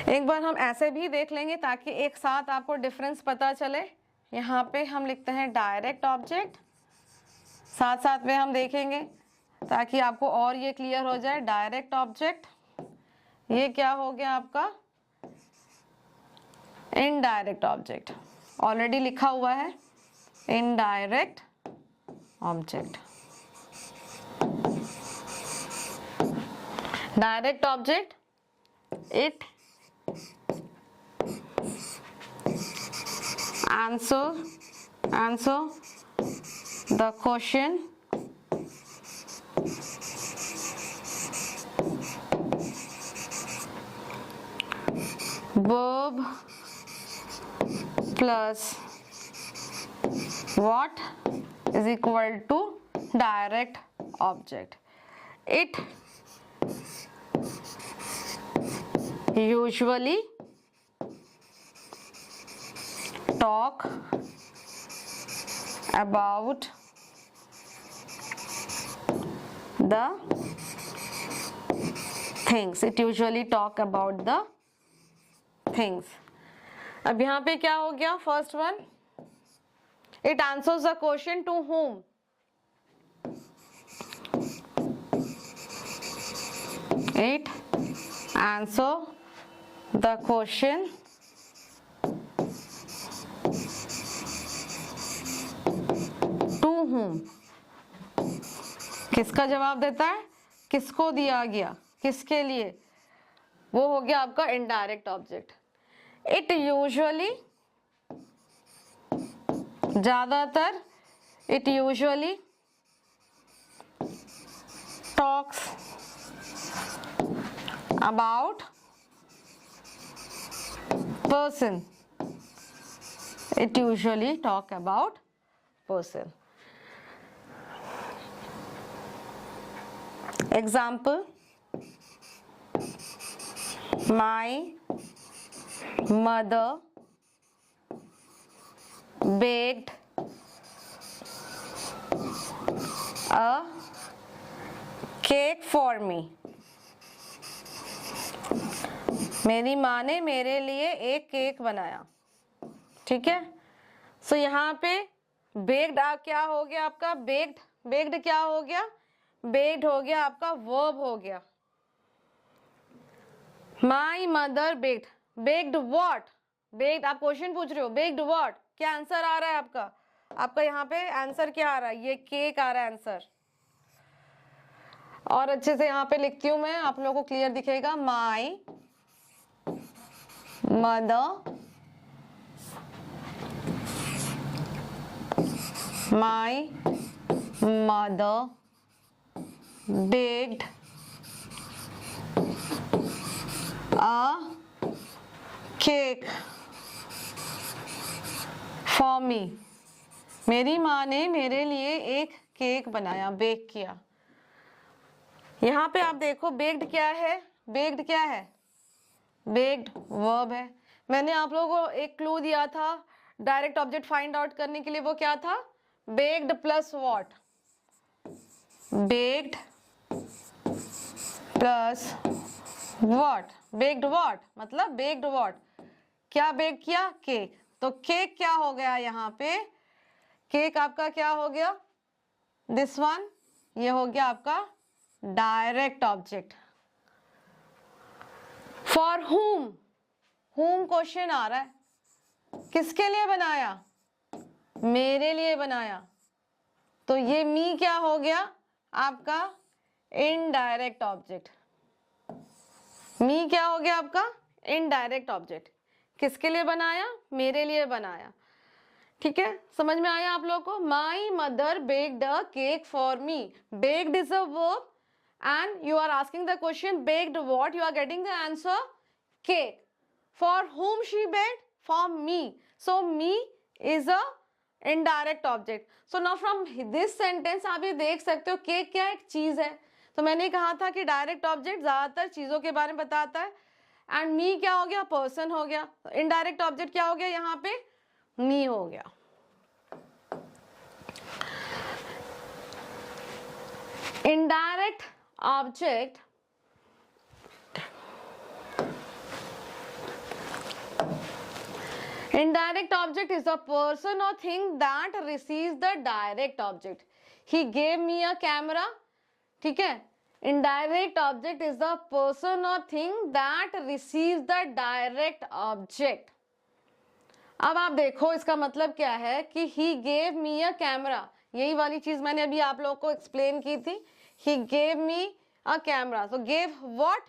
एक बार हम ऐसे भी देख लेंगे ताकि एक साथ आपको डिफरेंस पता चले. यहाँ पे हम लिखते हैं डायरेक्ट ऑब्जेक्ट, साथ साथ में हम देखेंगे ताकि आपको और ये क्लियर हो जाए. डायरेक्ट ऑब्जेक्ट, ये क्या हो गया आपका, इनडायरेक्ट ऑब्जेक्ट. ऑलरेडी लिखा हुआ है indirect object. Direct object, it answer the question verb plus what is equal to direct object. It usually talk about the things. It usually talk about the things. अब यहाँ पे क्या हो गया, first one, it answers the question to whom. It answer the question to whom. किसका जवाब देता है, किसको दिया गया, किसके लिए, वो हो गया आपका इनडायरेक्ट ऑब्जेक्ट. इट यूजुअली, ज्यादातर, it usually talks about person. It usually talk about person. Example, my mother baked a cake for me. मेरी माँ ने मेरे लिए एक केक बनाया. ठीक है, सो यहाँ पे बेक्ड क्या हो गया आपका? बेक्ड, बेक्ड क्या हो गया? बेक्ड हो गया आपका वर्ब हो गया। My mother baked, baked what? Baked, आप क्वेश्चन पूछ रहे हो, बेक्ड व्हाट? क्या आंसर आ रहा है आपका? आपका यहाँ पे आंसर क्या आ रहा है? ये केक आ रहा है आंसर। और अच्छे से यहाँ पे लिखती हूं मैं, आप लोगों को क्लियर दिखेगा। My mother, my mother baked a cake for मी। मेरी माँ ने मेरे लिए एक केक बनाया, बेक किया। यहाँ पे आप देखो बेक्ड क्या है? बेक्ड क्या है? बेक्ड वर्ब है। मैंने आप लोगों को एक क्लू दिया था डायरेक्ट ऑब्जेक्ट फाइंड आउट करने के लिए, वो क्या था? Baked plus what? Baked plus what? Baked what मतलब बेक्ड व्हाट? क्या बेक किया? केक। तो केक क्या हो गया यहाँ पे? केक आपका क्या हो गया? दिस वन, ये हो गया आपका direct object. For whom? whom question आ रहा है, किसके लिए बनाया? मेरे लिए बनाया। तो ये मी क्या हो गया आपका? Indirect object. मी क्या हो गया आपका? Indirect object. किसके लिए बनाया? मेरे लिए बनाया। ठीक है, समझ में आया आप लोगों को? My mother baked a cake for me. Baked is a verb and you are asking the question baked what? You are getting the answer cake. For whom she baked? For me. So me is a indirect object. So now from this sentence आप ये देख सकते हो cake क्या एक चीज है। तो मैंने कहा था कि डायरेक्ट ऑब्जेक्ट ज्यादातर चीजों के बारे में बताता है, एंड मी क्या हो गया? पर्सन हो गया। इनडायरेक्ट ऑब्जेक्ट क्या हो गया यहाँ पे? मी हो गया। Indirect object indirect object is a person or thing that receives the direct object. He gave me a camera. ठीक है, indirect object is the person or thing that receives the direct object. अब आप देखो इसका मतलब क्या है कि he gave me a camera, यही वाली चीज मैंने अभी आप लोगों को एक्सप्लेन की थी। he gave me a camera. So gave what?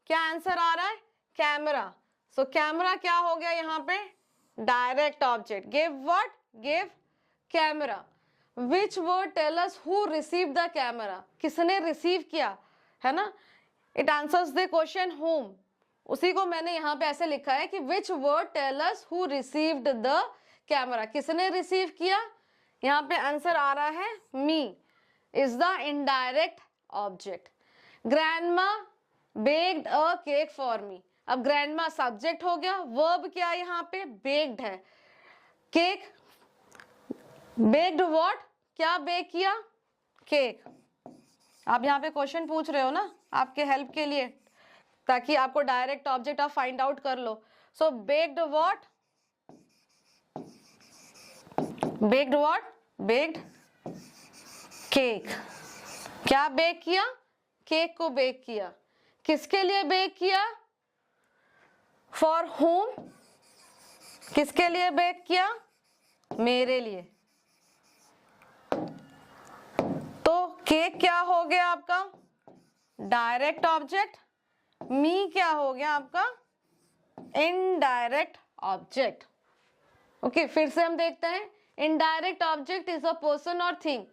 क्या आंसर आ रहा है? कैमरा। सो कैमरा क्या हो गया यहाँ पे? Direct object. Give what? Give camera. Which word tell us who receive the camera? किसने रिसीव किया, है ना? It answers the question whom. उसी को मैंने यहाँ पे ऐसे लिखा है कि which word tell us who received the camera? किसने रिसीव किया? यहाँ पे आंसर आ रहा है me is the indirect object. Grandma baked a cake for me. अब ग्रैंडमा सब्जेक्ट हो गया, वर्ब क्या है यहाँ पे? बेक्ड है। Cake baked what? क्या बेक किया? केक। आप यहाँ पे क्वेश्चन पूछ रहे हो ना आपके हेल्प के लिए, ताकि आपको डायरेक्ट ऑब्जेक्ट आप फाइंड आउट कर लो। So baked what? Baked what? Baked cake. क्या बेक किया? केक को बेक किया। किसके लिए बेक किया? For whom. किसके लिए बेक किया? मेरे लिए। तो केक क्या हो गया आपका? Direct object. मी क्या हो गया आपका? Indirect object. ओके, फिर से हम देखते हैं। Indirect object is a person और thing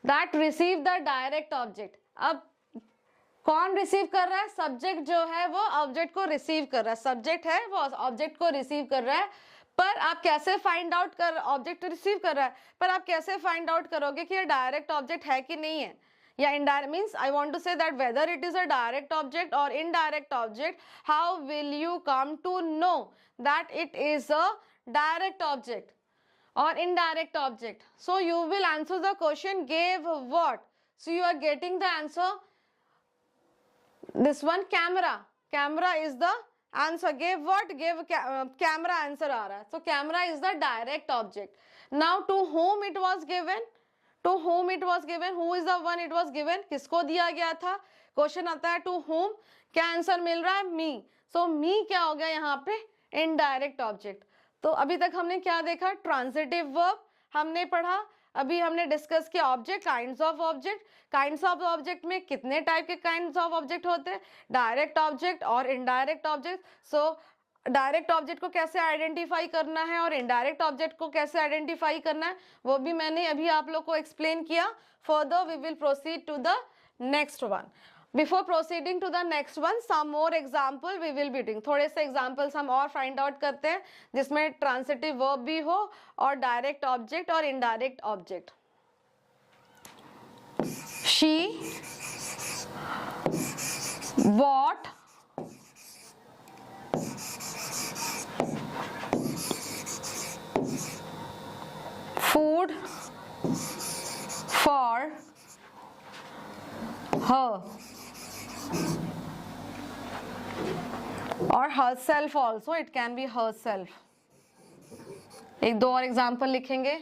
that receive the direct object. अब कौन रिसीव कर रहा है? सब्जेक्ट जो है वो ऑब्जेक्ट को रिसीव कर रहा है। सब्जेक्ट है वो ऑब्जेक्ट को रिसीव कर रहा है। पर आप कैसे फाइंड आउट कर, ऑब्जेक्ट रिसीव कर रहा है, पर आप कैसे फाइंड आउट करोगे कि ये डायरेक्ट ऑब्जेक्ट है कि नहीं है, या indirect? Means I want to say that whether it is a direct object और indirect object, how will you come to know that it is a direct object or indirect object? So you will answer the question gave what? So you are getting the answer, this one, camera. Camera is the answer. Gave what? Gave camera answer आ रहा है। So camera is the direct object. Now to whom it was given, to whom it was given, who is the one it was given, किसको दिया गया था, question आता है to whom, क्या आंसर मिल रहा है, me, so me क्या हो गया यहाँ पे, इनडायरेक्ट ऑब्जेक्ट। तो अभी तक हमने क्या देखा, ट्रांजिटिव वर्ब हमने पढ़ा, अभी हमने डिस्कस किया object, kinds of object. Kinds of object में कितने टाइप के काइंड्स ऑफ ऑब्जेक्ट होते हैं, डायरेक्ट ऑब्जेक्ट और इनडायरेक्ट ऑब्जेक्ट। सो डायरेक्ट ऑब्जेक्ट को कैसे आइडेंटिफाई करना है और इनडायरेक्ट ऑब्जेक्ट को कैसे आइडेंटिफाई करना है वो भी मैंने अभी आप लोग को एक्सप्लेन किया। Further we will proceed to the next one. Before proceeding to the next one, some more example we will be doing. थोड़े से एग्जाम्पल्स हम और फाइंड आउट करते हैं जिसमें ट्रांसिटिव वर्ब भी हो और डायरेक्ट ऑब्जेक्ट और indirect object. She bought food for her or herself also, it can be herself। एक दो और एग्जाम्पल लिखेंगे।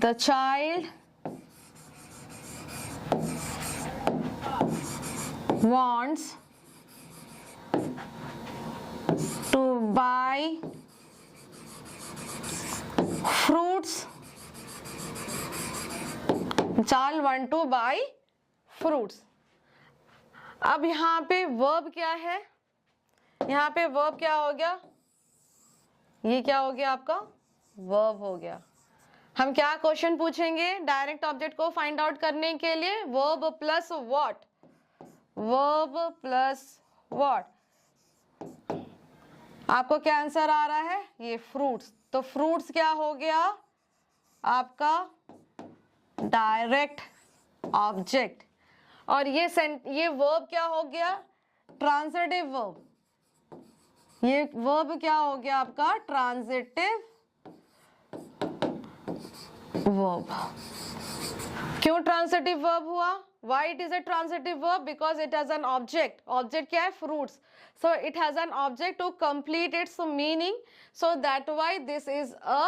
The child wants to buy fruits, child want to buy fruits। अब यहाँ पे वर्ब क्या है, यहाँ पे वर्ब क्या हो गया, ये क्या हो गया आपका, वर्ब हो गया। हम क्या क्वेश्चन पूछेंगे डायरेक्ट ऑब्जेक्ट को फाइंड आउट करने के लिए, verb plus what, verb plus what. आपको क्या आंसर आ रहा है, ये फ्रूट्स। तो फ्रूट्स क्या हो गया आपका डायरेक्ट ऑब्जेक्ट, और ये वर्ब क्या हो गया, ट्रांजिटिव वर्ब। ये वर्ब क्या हो गया आपका, ट्रांजिटिव वर्ब। क्यों ट्रांजिटिव वर्ब हुआ, why it is a transitive verb, because it has an object। object क्या है, fruits, so it has an object to complete its meaning, so that why this is a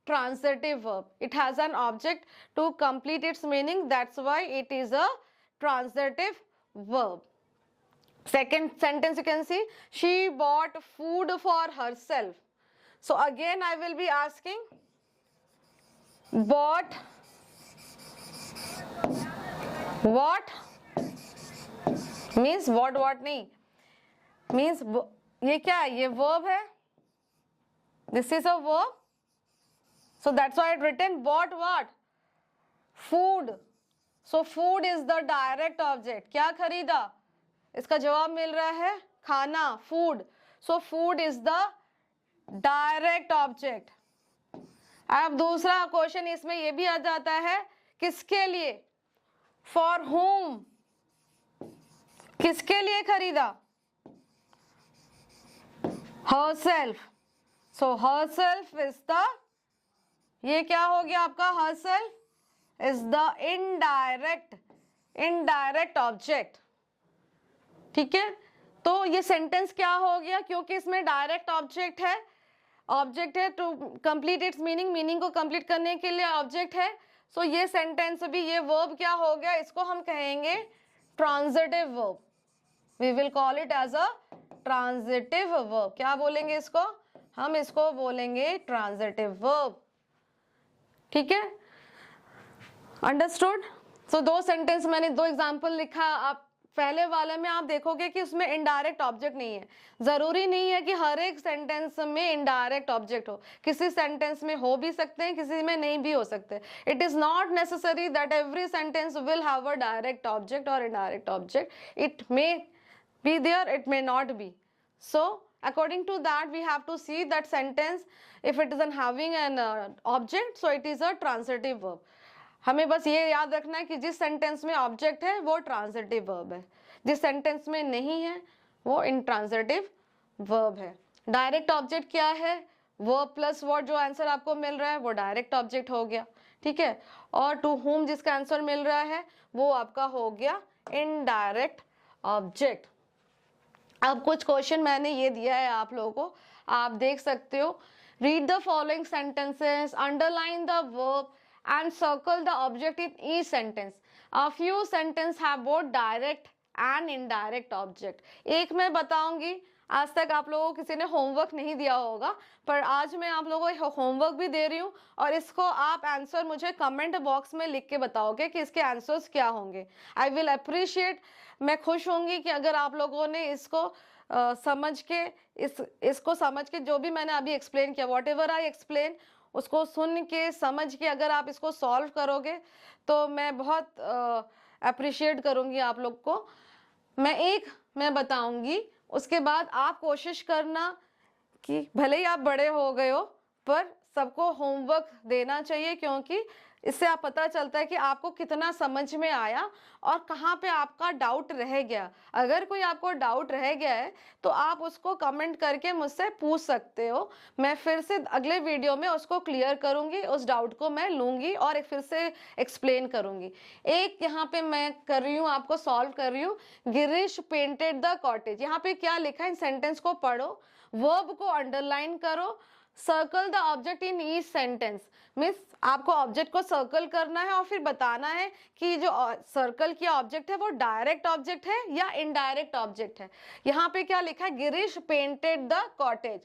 transitive verb। it has an object to complete its meaning, that's why it is a transitive verb। second sentence you can see, she bought food for herself। so again I will be asking, bought what means what नहीं means ये क्या है, ये verb है, this is a verb, so that's why it written bought what, food। so food is the direct object। क्या खरीदा, इसका जवाब मिल रहा है खाना, food। so food is the direct object। अब दूसरा क्वेश्चन इसमें ये भी आ जाता है, किसके लिए, फॉर whom, किसके लिए खरीदा, herself। so herself is the, ये क्या हो गया आपका, herself is the indirect object। ठीक है, तो ये सेंटेंस क्या हो गया, क्योंकि इसमें डायरेक्ट ऑब्जेक्ट है, ऑब्जेक्ट है to complete its meaning, meaning को कंप्लीट करने के लिए ऑब्जेक्ट है। सो ये सेंटेंस भी, ये वर्ब क्या हो गया, इसको हम कहेंगे transitive verb. We will call it as a transitive verb. क्या बोलेंगे इसको, हम इसको बोलेंगे ट्रांजिटिव वर्ब। ठीक है, अंडरस्टूड। सो दो सेंटेंस मैंने, दो एग्जांपल लिखा। आप पहले वाले में आप देखोगे कि उसमें इनडायरेक्ट ऑब्जेक्ट नहीं है। जरूरी नहीं है कि हर एक सेंटेंस में इनडायरेक्ट ऑब्जेक्ट हो, किसी सेंटेंस में हो भी सकते हैं, किसी में नहीं भी हो सकते। It is not necessary that every sentence will have a direct object और indirect object. It may be there, it may not be. So according to that we have to see that sentence, if it isn't having an object, so it is a transitive verb। हमें बस ये याद रखना है कि जिस sentence में object है वो ट्रांजिटिव वर्ब है, जिस सेंटेंस में नहीं है वो इंट्रांजिटिव वर्ब है। डायरेक्ट ऑब्जेक्ट क्या है, वर्ब प्लस व्हाट, जो आंसर आपको मिल रहा है वो डायरेक्ट ऑब्जेक्ट हो गया। ठीक है, और टू होम जिसका आंसर मिल रहा है वो आपका हो गया इनडायरेक्ट ऑब्जेक्ट। अब कुछ क्वेश्चन मैंने ये दिया है आप लोगों को, आप देख सकते हो। Read the following sentences, underline the verb and circle the object in each sentence. A few sentence have both direct and indirect object. एक मैं बताऊंगी, आज तक आप लोगों को किसी ने होमवर्क नहीं दिया होगा, पर आज मैं आप लोगों को होमवर्क भी दे रही हूँ, और इसको आप आंसर मुझे कमेंट बॉक्स में लिख के बताओगे कि इसके आंसर्स क्या होंगे। आई विल अप्रिशिएट, मैं खुश होंगी कि अगर आप लोगों ने इसको समझ के इसको समझ के जो भी मैंने अभी एक्सप्लेन किया, वॉट एवर आई एक्सप्लेन, उसको सुन के समझ के अगर आप इसको सॉल्व करोगे तो मैं बहुत अप्रिशिएट करूँगी आप लोग को। मैं बताऊंगी, उसके बाद आप कोशिश करना कि भले ही आप बड़े हो गए हो पर सबको होमवर्क देना चाहिए, क्योंकि इससे आप पता चलता है कि आपको कितना समझ में आया और कहाँ पे आपका डाउट रह गया। अगर कोई आपको डाउट रह गया है तो आप उसको कमेंट करके मुझसे पूछ सकते हो, मैं फिर से अगले वीडियो में उसको क्लियर करूँगी, उस डाउट को मैं लूँगी और फिर से एक्सप्लेन करूँगी। एक यहाँ पे मैं कर रही हूँ, आपको सॉल्व कर रही हूँ। गिरीश पेंटेड द कॉटेज, यहाँ पे क्या लिखा है, इन सेंटेंस को पढ़ो, वर्ब को अंडरलाइन करो, circle the object in each sentence. Means आपको ऑब्जेक्ट को सर्कल करना है और फिर बताना है कि जो सर्कल किया ऑब्जेक्ट है वो डायरेक्ट ऑब्जेक्ट है या इनडायरेक्ट ऑब्जेक्ट है। यहाँ पे क्या लिखा है, Girish painted the cottage.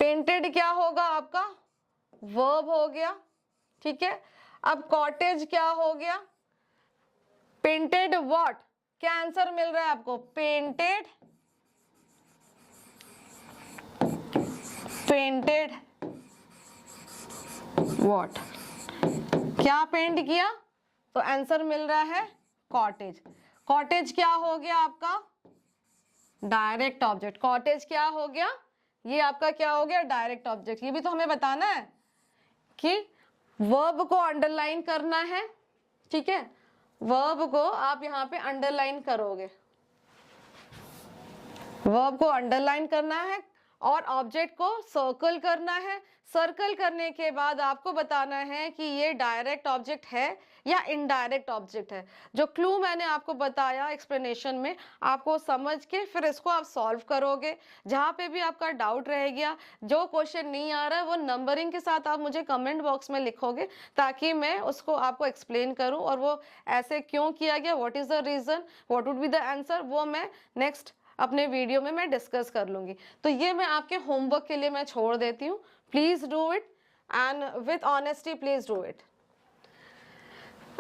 Painted क्या होगा आपका, वर्ब हो गया, ठीक है। अब कॉटेज क्या हो गया, पेंटेड व्हाट, क्या आंसर मिल रहा है आपको, पेंटेड व्हाट, क्या पेंट किया, तो आंसर मिल रहा है कॉटेज। कॉटेज क्या हो गया आपका, डायरेक्ट ऑब्जेक्ट। कॉटेज क्या हो गया, ये आपका क्या हो गया, डायरेक्ट ऑब्जेक्ट। ये भी तो हमें बताना है कि वर्ब को अंडरलाइन करना है, ठीक है। वर्ब को आप यहाँ पे अंडरलाइन करोगे, वर्ब को अंडरलाइन करना है और ऑब्जेक्ट को सर्कल करना है। सर्कल करने के बाद आपको बताना है कि ये डायरेक्ट ऑब्जेक्ट है या इनडायरेक्ट ऑब्जेक्ट है। जो क्लू मैंने आपको बताया एक्सप्लेनेशन में, आपको समझ के फिर इसको आप सॉल्व करोगे। जहाँ पे भी आपका डाउट रह गया, जो क्वेश्चन नहीं आ रहा है, वो नंबरिंग के साथ आप मुझे कमेंट बॉक्स में लिखोगे, ताकि मैं उसको आपको एक्सप्लेन करूँ, और वो ऐसे क्यों किया गया, what is the reason, what would be the answer, वो मैं नेक्स्ट अपने वीडियो में मैं डिस्कस कर लूंगी। तो ये मैं आपके होमवर्क के लिए मैं छोड़ देती हूँ। Please do it and with honesty please do it.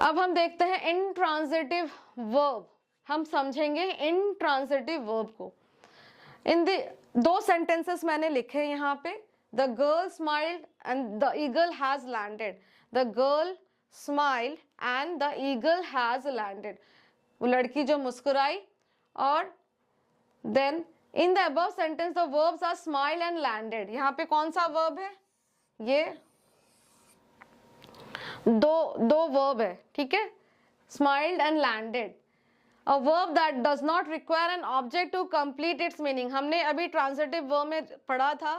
अब हम देखते हैं इंट्रांजिटिव वर्ब, हम समझेंगे इंट्रांजिटिव वर्ब को। इन द दो सेंटेंसेस मैंने लिखे यहाँ पे, the girl smiled and the eagle has landed. The girl smiled and the eagle has landed, वो लड़की जो मुस्कुराई, और then in the above sentence the verbs are smile and landed। यहाँ पे कौन सा verb है, ये दो verb है, ठीक है, smiled and landed। A verb that does not require an object to complete its meaning। हमने अभी transitive verb में पढ़ा था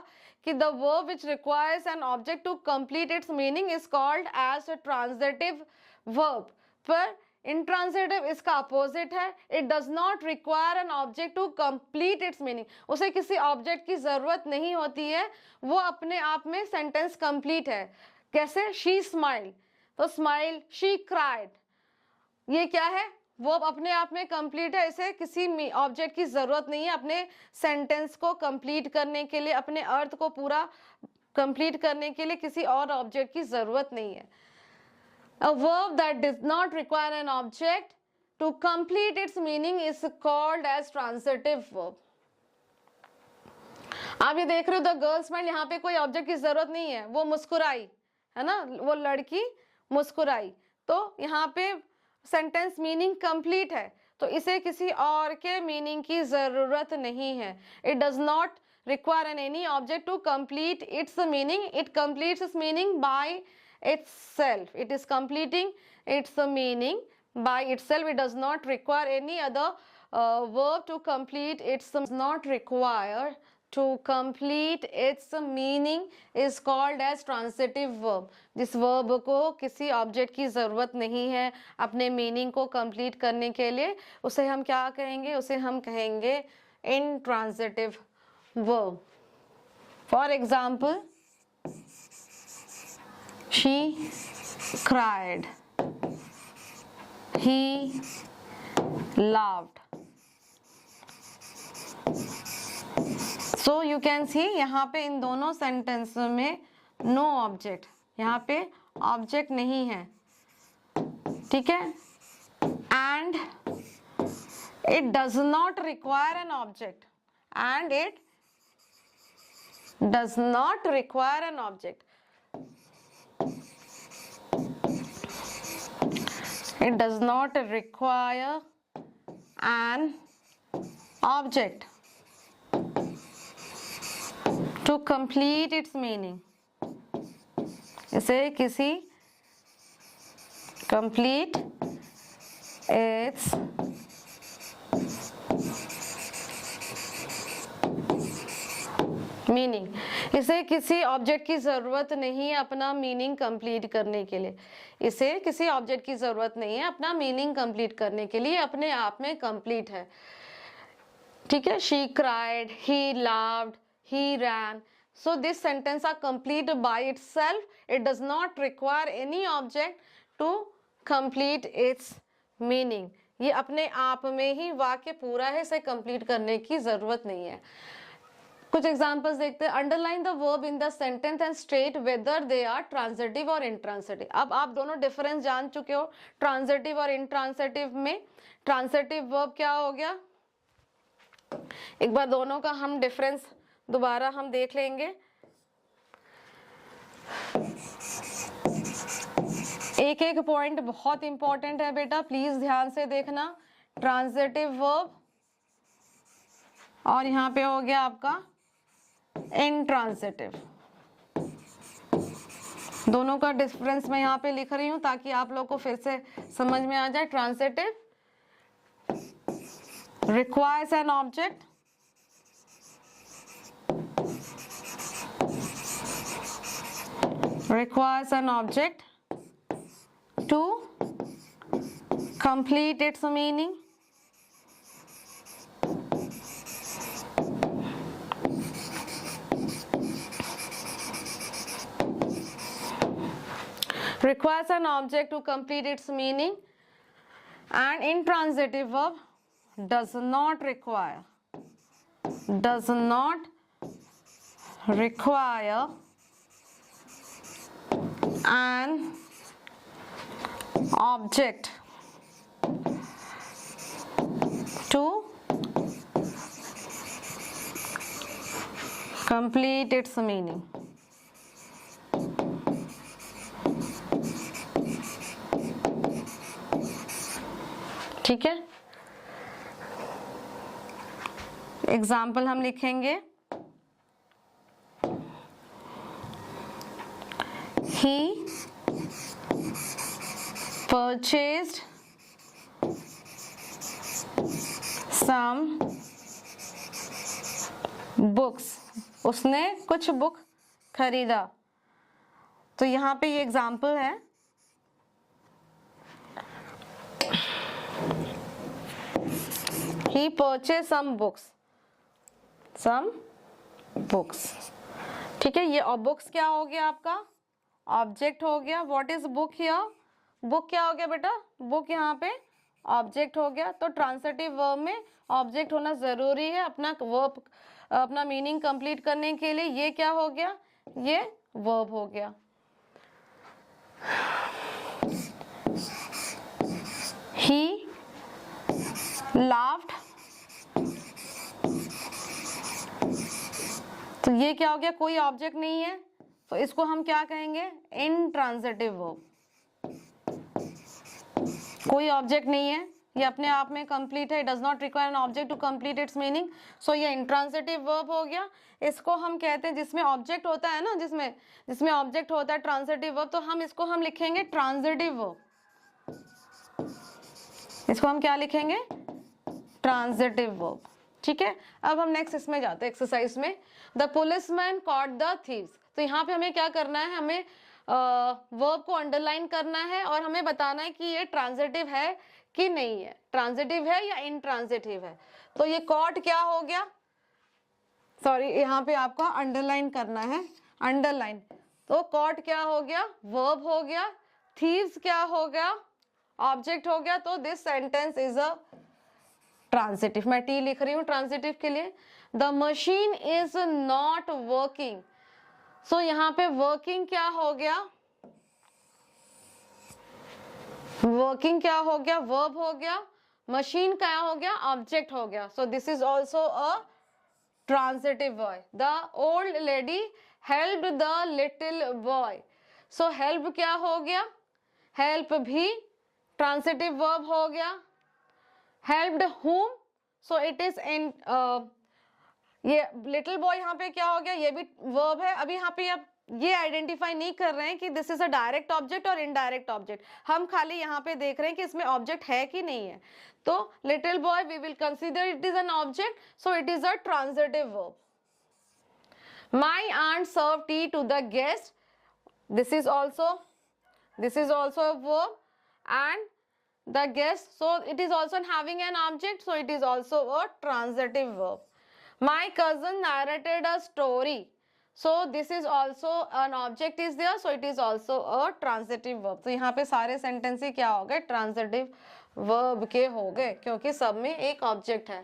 कि the verb which requires an object to complete its meaning is called as a transitive verb। पर intransitive इसका opposite है, it does not require an object to complete its meaning. उसे किसी ऑब्जेक्ट की जरूरत नहीं होती है, वो अपने आप में सेंटेंस कंप्लीट है। कैसे, शी स्माइल, तो स्माइल, शी क्राइड, ये क्या है, वो अपने आप में कंप्लीट है, इसे किसी ऑब्जेक्ट की जरूरत नहीं है अपने सेंटेंस को कंप्लीट करने के लिए, अपने अर्थ को पूरा कंप्लीट करने के लिए किसी और ऑब्जेक्ट की जरूरत नहीं है। A verb that does not require an object to complete its meaning is called as transitive verb। आप ये देख रहे हो द गर्ल स्माइल, यहाँ पे कोई ऑब्जेक्ट की जरूरत नहीं है, वो मुस्कुराई है ना, वो लड़की मुस्कुराई, तो यहाँ पे सेंटेंस मीनिंग कंप्लीट है, तो इसे किसी और के मीनिंग की जरूरत नहीं है। It does not require any object to complete its meaning, it completes its meaning by itself, it is completing its meaning by itself, it does not require any other verb to complete its, not require to complete its meaning is called as transitive verb. जिस verb को किसी object की ज़रूरत नहीं है अपने meaning को complete करने के लिए, उसे हम क्या कहेंगे? उसे हम कहेंगे intransitive verb. For example, she cried, he laughed. So you can see यहाँ पे इन दोनों सेंटेंस में नो ऑब्जेक्ट, यहाँ पे ऑब्जेक्ट नहीं है, ठीक है, and it does not require an object, and it does not require an object, it does not require an object to complete its meaning. इसे किसी complete its मीनिंग, इसे किसी ऑब्जेक्ट की ज़रूरत नहीं है अपना मीनिंग कंप्लीट करने के लिए, इसे किसी ऑब्जेक्ट की ज़रूरत नहीं है अपना मीनिंग कंप्लीट करने के लिए, अपने आप में कंप्लीट है, ठीक है. She cried, he लाव्ड, he ran. So this sentence are complete by itself. It does not require any object to complete its meaning. ये अपने आप में ही वाक्य पूरा है, इसे कंप्लीट करने की जरूरत नहीं है. कुछ एग्जांपल्स देखते हैं. Underline the verb in the sentence and state whether they are transitive और इंट्रांजिटिव. अब आप दोनों डिफरेंस जान चुके हो ट्रांजिटिव और इंट्रांजिटिव में. ट्रांजिटिव वर्ब क्या हो गया, एक बार दोनों का हम डिफरेंस दोबारा हम देख लेंगे. एक एक पॉइंट बहुत इंपॉर्टेंट है बेटा, प्लीज ध्यान से देखना. ट्रांजिटिव वर्ब और यहाँ पे हो गया आपका इंट्रांजिटिव. दोनों का डिफरेंस मैं यहाँ पे लिख रही हूँ ताकि आप लोग को फिर से समझ में आ जाए. Transitive requires an object, requires an object to complete its meaning. Requires an object to complete its meaning. And intransitive verb does not require an object to complete its meaning. ठीक है. एग्जाम्पल हम लिखेंगे. He purchased some books. उसने कुछ book खरीदा. तो यहाँ पे ये एग्जाम्पल है. He purchased some books. ठीक है. ये बुक्स क्या हो गया आपका, ऑब्जेक्ट हो गया. What is book here, book क्या हो गया बेटा, बुक यहाँ पे ऑब्जेक्ट हो गया. तो ट्रांजिटिव वर्ब में ऑब्जेक्ट होना जरूरी है अपना वर्ब, अपना मीनिंग कंप्लीट करने के लिए. ये क्या हो गया, ये वर्ब हो गया. ही लाफ्ड, तो ये क्या हो गया, कोई ऑब्जेक्ट नहीं है, तो इसको हम क्या कहेंगे, इंट्रांजिटिव वर्ब. कोई ऑब्जेक्ट नहीं है, ये अपने आप में कंप्लीट है. It does not require an object to complete its meaning. So ये इंट्रांजिटिव वर्ब हो गया. इसको हम कहते हैं जिसमें ऑब्जेक्ट होता है ना, जिसमें ऑब्जेक्ट होता है ट्रांजिटिव वर्ब, तो हम इसको हम लिखेंगे ट्रांजिटिव वर्ब. इसको हम क्या लिखेंगे, ट्रांजिटिव वर्ब. ठीक है, अब हम नेक्स्ट इसमें जाते हैं एक्सरसाइज में। The policeman caught the thieves. तो यहाँ पे हमें क्या करना है, हमें वर्ब को अंडरलाइन करना है और हमें बताना है कि ये ट्रांजिटिव है कि नहीं है, ट्रांजिटिव है या इंट्रांजिटिव है। तो ये कॉट क्या हो गया, सॉरी यहाँ पे आपको अंडरलाइन करना है, अंडरलाइन। तो कॉट क्या हो गया, वर्ब हो गया, थीव्स क्या हो गया, ऑब्जेक्ट हो गया। तो this sentence is a transitive. मैं टी लिख रही हूँ ट्रांजिटिव के लिए। The machine is not working. So यहाँ पे वर्किंग क्या हो गया, वर्किंग क्या हो गया, वर्ब हो गया, मशीन क्या हो गया, ऑब्जेक्ट हो गया। So this is also a transitive verb. The old lady helped the little boy. So help क्या हो गया, हेल्प भी ट्रांजिटिव वर्ब हो गया। Helped whom, so it is in, ये लिटिल बॉय यहाँ पे क्या हो गया, ये भी वर्ब है। अभी यहाँ पे आप ये आइडेंटिफाई नहीं कर रहे हैं कि this is a direct object और इनडायरेक्ट ऑब्जेक्ट, हम खाली यहाँ पे देख रहे हैं कि इसमें ऑब्जेक्ट है कि नहीं है। तो little boy we will consider it is an object, so it is a transitive verb. My aunt serve tea to the guest, this is also a verb, and the guest, so it is also having an object, so it is also a transitive verb. My cousin narrated a story, so this is also an object is there, so it is also a transitive verb. तो यहाँ पे सारे sentence ही क्या हो गए, transitive verb के हो गए, क्योंकि सब में एक ऑब्जेक्ट है।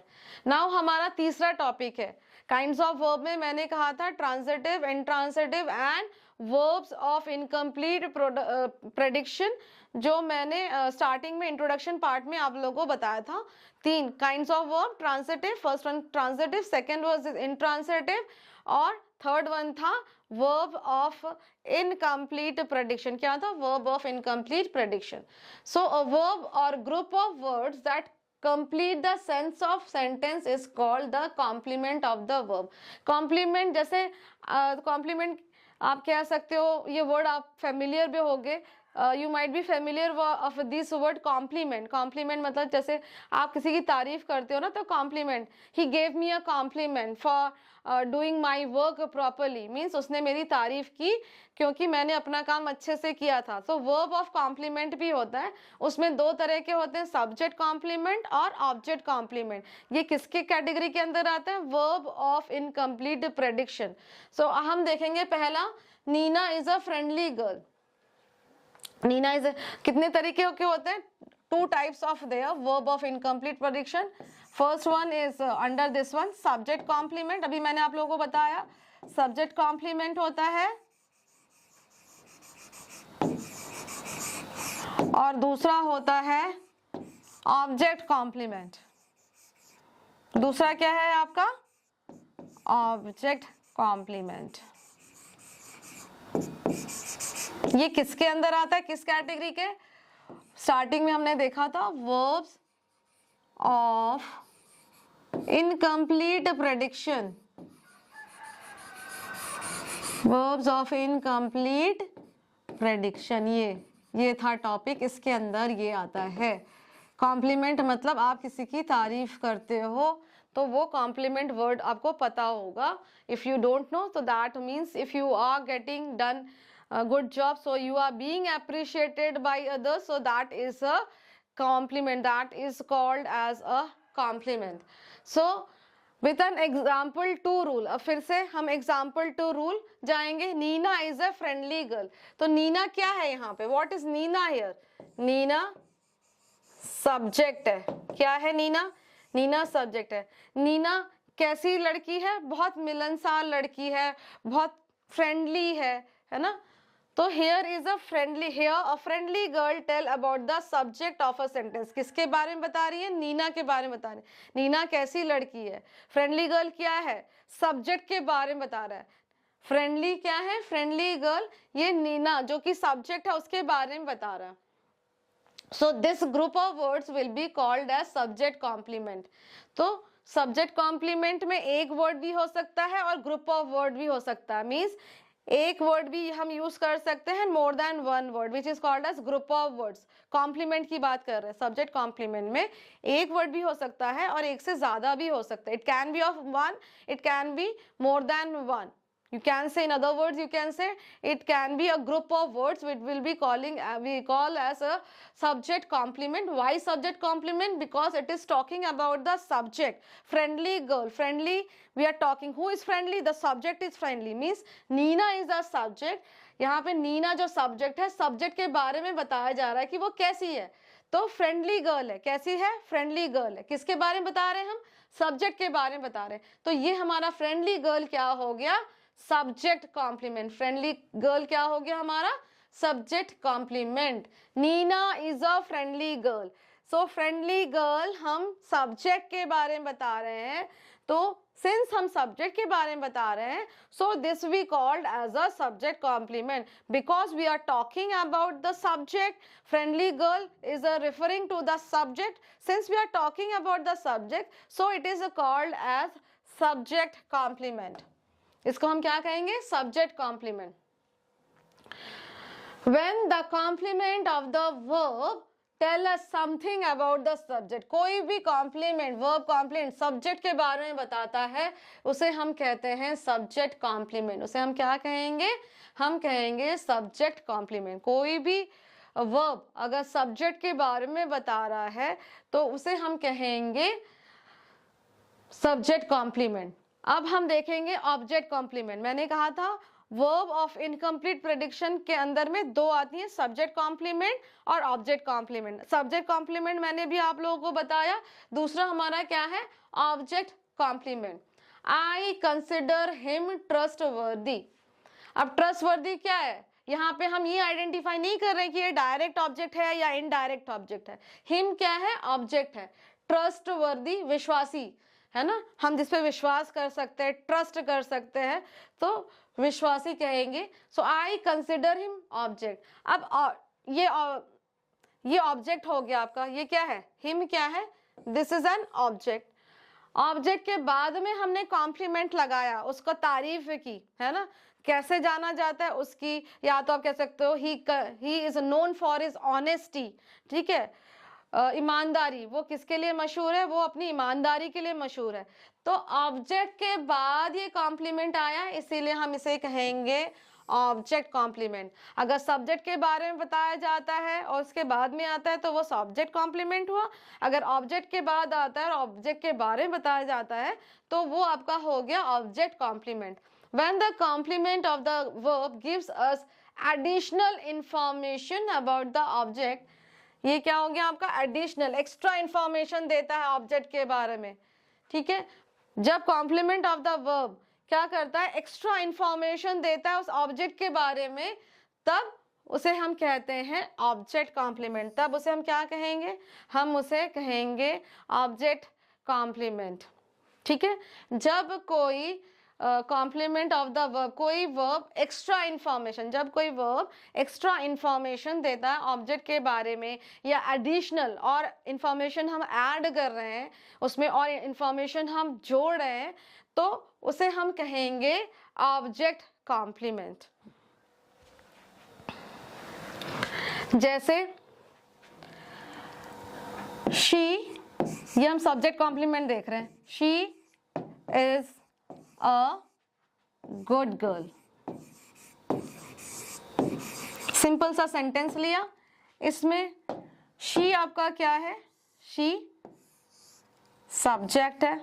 नाउ हमारा तीसरा टॉपिक है काइंड्स ऑफ वर्ब में। मैंने कहा था transitive, intransitive and verbs of incomplete prediction, जो मैंने स्टार्टिंग में इंट्रोडक्शन पार्ट में आप लोगों को बताया था। तीन kinds of verb, transitive, first one transitive, second was intransitive, और थर्ड वन था वर्ब ऑफ इनकम्प्लीट प्रेडिक्शन। क्या था, verb of incomplete prediction. So a verb और group of words that complete the sense of sentence is called the complement of the verb. complement, जैसे complement आप कह सकते हो, ये वर्ड आप फेमिलियर भी होगे, you might be familiar of this word compliment. Compliment मतलब जैसे आप किसी की तारीफ करते हो ना, तो compliment, he gave me a compliment for doing my work properly, means उसने मेरी तारीफ की क्योंकि मैंने अपना काम अच्छे से किया था। तो वर्ब ऑफ कॉम्प्लीमेंट भी होता है, उसमें दो तरह के होते हैं, सब्जेक्ट कॉम्प्लीमेंट और ऑब्जेक्ट कॉम्प्लीमेंट। ये किसके कैटेगरी के अंदर आता है, verb of incomplete prediction. So हम देखेंगे पहला, Neena is a friendly girl. Neena is, कितने तरीके के होते हैं, two types of their verb of incomplete prediction. First one is under this one subject complement, अभी मैंने आप लोगों को बताया सब्जेक्ट कॉम्प्लीमेंट होता है, और दूसरा होता है ऑब्जेक्ट कॉम्प्लीमेंट। दूसरा क्या है आपका, ऑब्जेक्ट कॉम्प्लीमेंट। ये किसके अंदर आता है, किस कैटेगरी के, स्टार्टिंग में हमने देखा था verbs of incomplete prediction, verbs of incomplete prediction, ये था टॉपिक, इसके अंदर ये आता है। कॉम्प्लीमेंट मतलब आप किसी की तारीफ करते हो, तो वो कॉम्प्लीमेंट वर्ड आपको पता होगा। इफ यू डोंट नो, तो that means if you are getting done a good job, so you are being appreciated by others, so that is a compliment, that is called as a compliment. So with an example to rule, अब फिर से हम example to rule जाएंगे। Neena is a friendly girl, तो नीना क्या है यहाँ पे, what is Neena here, Neena subject है। क्या है नीना, नीना सब्जेक्ट है। नीना कैसी लड़की है, बहुत मिलनसार लड़की है, बहुत फ्रेंडली है ना। तो here is a friendly, here a friendly girl tell about the subject of a sentence, किसके बारे में बता रही है, नीना के बारे में बता रही है। नीना कैसी लड़की है, फ्रेंडली गर्ल क्या है, सब्जेक्ट के बारे में बता रहा है। फ्रेंडली क्या है, फ्रेंडली गर्ल, ये नीना जो कि सब्जेक्ट है उसके बारे में बता रहा है। So this group of words will be called as subject complement. तो सब्जेक्ट कॉम्प्लीमेंट में एक वर्ड भी हो सकता है और ग्रुप ऑफ वर्ड भी हो सकता है, मीन्स एक वर्ड भी हम यूज कर सकते हैं, more than one word which is called as group of words. Complement की बात कर रहे हैं, सब्जेक्ट कॉम्प्लीमेंट में एक वर्ड भी हो सकता है और एक से ज्यादा भी हो सकता है। It can be of one, it can be more than one. You can say, in other words, you can say it can be a group of words which will be we call as a subject complement. Why subject complement? Because it is talking about the subject. Friendly girl, friendly, we are talking, who is friendly? The subject is friendly, means Nina is the subject. यहाँ पे नीना जो subject है, subject के बारे में बताया जा रहा है कि वो कैसी है, तो फ्रेंडली गर्ल है। कैसी है? फ्रेंडली गर्ल है। किसके बारे में बता रहे हैं हम? सब्जेक्ट के बारे में बता रहे हैं। तो ये हमारा फ्रेंडली गर्ल क्या हो गया? Subject complement. फ्रेंडली गर्ल क्या हो गया हमारा? Subject complement. Neena is a friendly girl. So friendly girl हम सब्जेक्ट के बारे में बता रहे हैं, तो सिंस हम सब्जेक्ट के बारे में बता रहे हैं, so this we called as a subject complement because we are talking about the subject. Friendly girl is referring to the subject. Since we are talking about the subject, so it is called as subject complement. इसको हम क्या कहेंगे? Subject complement. When the complement of the verb tell us something about the subject, कोई भी complement, verb complement subject के बारे में बताता है, उसे हम कहते हैं सब्जेक्ट कॉम्प्लीमेंट। उसे हम क्या कहेंगे? हम कहेंगे सब्जेक्ट कॉम्प्लीमेंट। कोई भी वर्ब अगर सब्जेक्ट के बारे में बता रहा है तो उसे हम कहेंगे सब्जेक्ट कॉम्प्लीमेंट। अब हम देखेंगे ऑब्जेक्ट कॉम्प्लीमेंट। मैंने कहा था वर्ब ऑफ इनकम्प्लीट प्रेडिक्शन के अंदर में दो आती हैं, सब्जेक्ट कॉम्प्लीमेंट और ऑब्जेक्ट कॉम्प्लीमेंट। सब्जेक्ट कॉम्प्लीमेंट मैंने भी आप लोगों को बताया। दूसरा हमारा क्या है? Object complement. I consider him trustworthy. अब ट्रस्टवर्दी क्या है? यहाँ पे हम ये आइडेंटिफाई नहीं कर रहे कि ये डायरेक्ट ऑब्जेक्ट है या इनडायरेक्ट ऑब्जेक्ट है। हिम क्या है? ऑब्जेक्ट है। ट्रस्टवर्दी विश्वासी है ना, हम जिस पे विश्वास कर सकते हैं, ट्रस्ट कर सकते हैं, तो विश्वासी कहेंगे। सो आई कंसिडर हिम ऑब्जेक्ट। अब ये ऑब्जेक्ट हो गया आपका। ये क्या है? हिम क्या है? This is an object. Object के बाद में हमने कॉम्प्लीमेंट लगाया, उसको तारीफ की, है ना। कैसे जाना जाता है उसकी? या तो आप कह सकते हो he is known for his honesty. ठीक है, ईमानदारी। वो किसके लिए मशहूर है? वो अपनी ईमानदारी के लिए मशहूर है। तो ऑब्जेक्ट के बाद ये कॉम्प्लीमेंट आया, इसीलिए हम इसे कहेंगे ऑब्जेक्ट कॉम्प्लीमेंट। अगर सब्जेक्ट के बारे में बताया जाता है और उसके बाद में आता है तो वो सब्जेक्ट कॉम्प्लीमेंट हुआ। अगर ऑब्जेक्ट के बाद आता है और ऑब्जेक्ट के बारे में बताया जाता है तो वो आपका हो गया object complement. When the complement of the verb gives us additional information about the object, ये क्या हो गया आपका? एडिशनल, एक्स्ट्रा इंफॉर्मेशन देता है ऑब्जेक्ट के बारे में। ठीक है, जब कॉम्प्लीमेंट ऑफ द वर्ब क्या करता है? एक्स्ट्रा इंफॉर्मेशन देता है उस ऑब्जेक्ट के बारे में, तब उसे हम कहते हैं ऑब्जेक्ट कॉम्प्लीमेंट। तब उसे हम क्या कहेंगे? हम उसे कहेंगे ऑब्जेक्ट कॉम्प्लीमेंट। ठीक है, जब कोई कॉम्प्लीमेंट ऑफ द वर्ब, कोई वर्ब एक्स्ट्रा इंफॉर्मेशन, जब कोई वर्ब एक्स्ट्रा इंफॉर्मेशन देता है ऑब्जेक्ट के बारे में या एडिशनल और इंफॉर्मेशन हम ऐड कर रहे हैं उसमें और इंफॉर्मेशन हम जोड़ रहे हैं, तो उसे हम कहेंगे ऑब्जेक्ट कॉम्प्लीमेंट। जैसे शी, ये हम सब्जेक्ट कॉम्प्लीमेंट देख रहे हैं। She is a good girl. Simple सा सेंटेंस लिया, इसमें शी आपका क्या है? शी सब्जेक्ट है।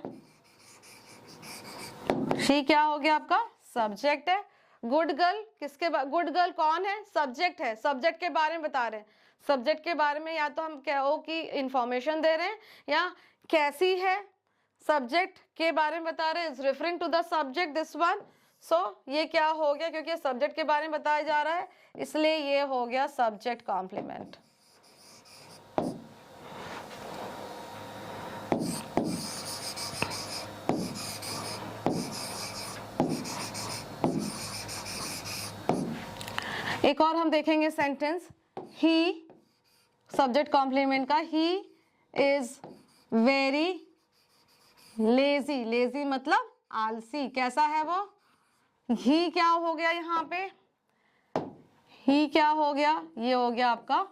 शी क्या हो गया आपका? सब्जेक्ट है। गुड गर्ल किसके गुड गर्ल कौन है? सब्जेक्ट है। सब्जेक्ट के बारे में बता रहे हैं। सब्जेक्ट के बारे में या तो हम कहो कि इंफॉर्मेशन दे रहे हैं या कैसी है, सब्जेक्ट के बारे में बता रहे हैं, is referring to the subject this one. So ये क्या हो गया? क्योंकि सब्जेक्ट के बारे में बताया जा रहा है इसलिए ये हो गया सब्जेक्ट कॉम्प्लीमेंट। एक और हम देखेंगे सेंटेंस, ही सब्जेक्ट कॉम्प्लीमेंट का। He is very lazy. Lazy मतलब आलसी। कैसा है वो? ही क्या हो गया यहाँ पे, ही क्या हो गया, ये हो गया आपका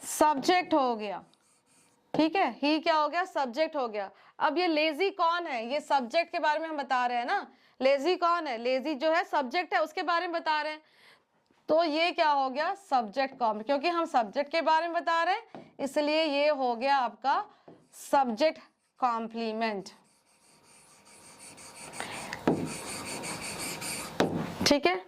सब्जेक्ट हो गया, ठीक है, ही क्या हो गया, सब्जेक्ट हो गया। अब ये लेजी कौन है, ये सब्जेक्ट के बारे में हम बता रहे हैं ना, लेजी कौन है, लेजी जो है सब्जेक्ट है उसके बारे में बता रहे हैं, तो ये क्या हो गया, सब्जेक्ट कॉम्प्लीमेंट, क्योंकि हम सब्जेक्ट के बारे में बता रहे हैं इसलिए ये हो गया आपका सब्जेक्ट कॉम्प्लीमेंट, ठीक है।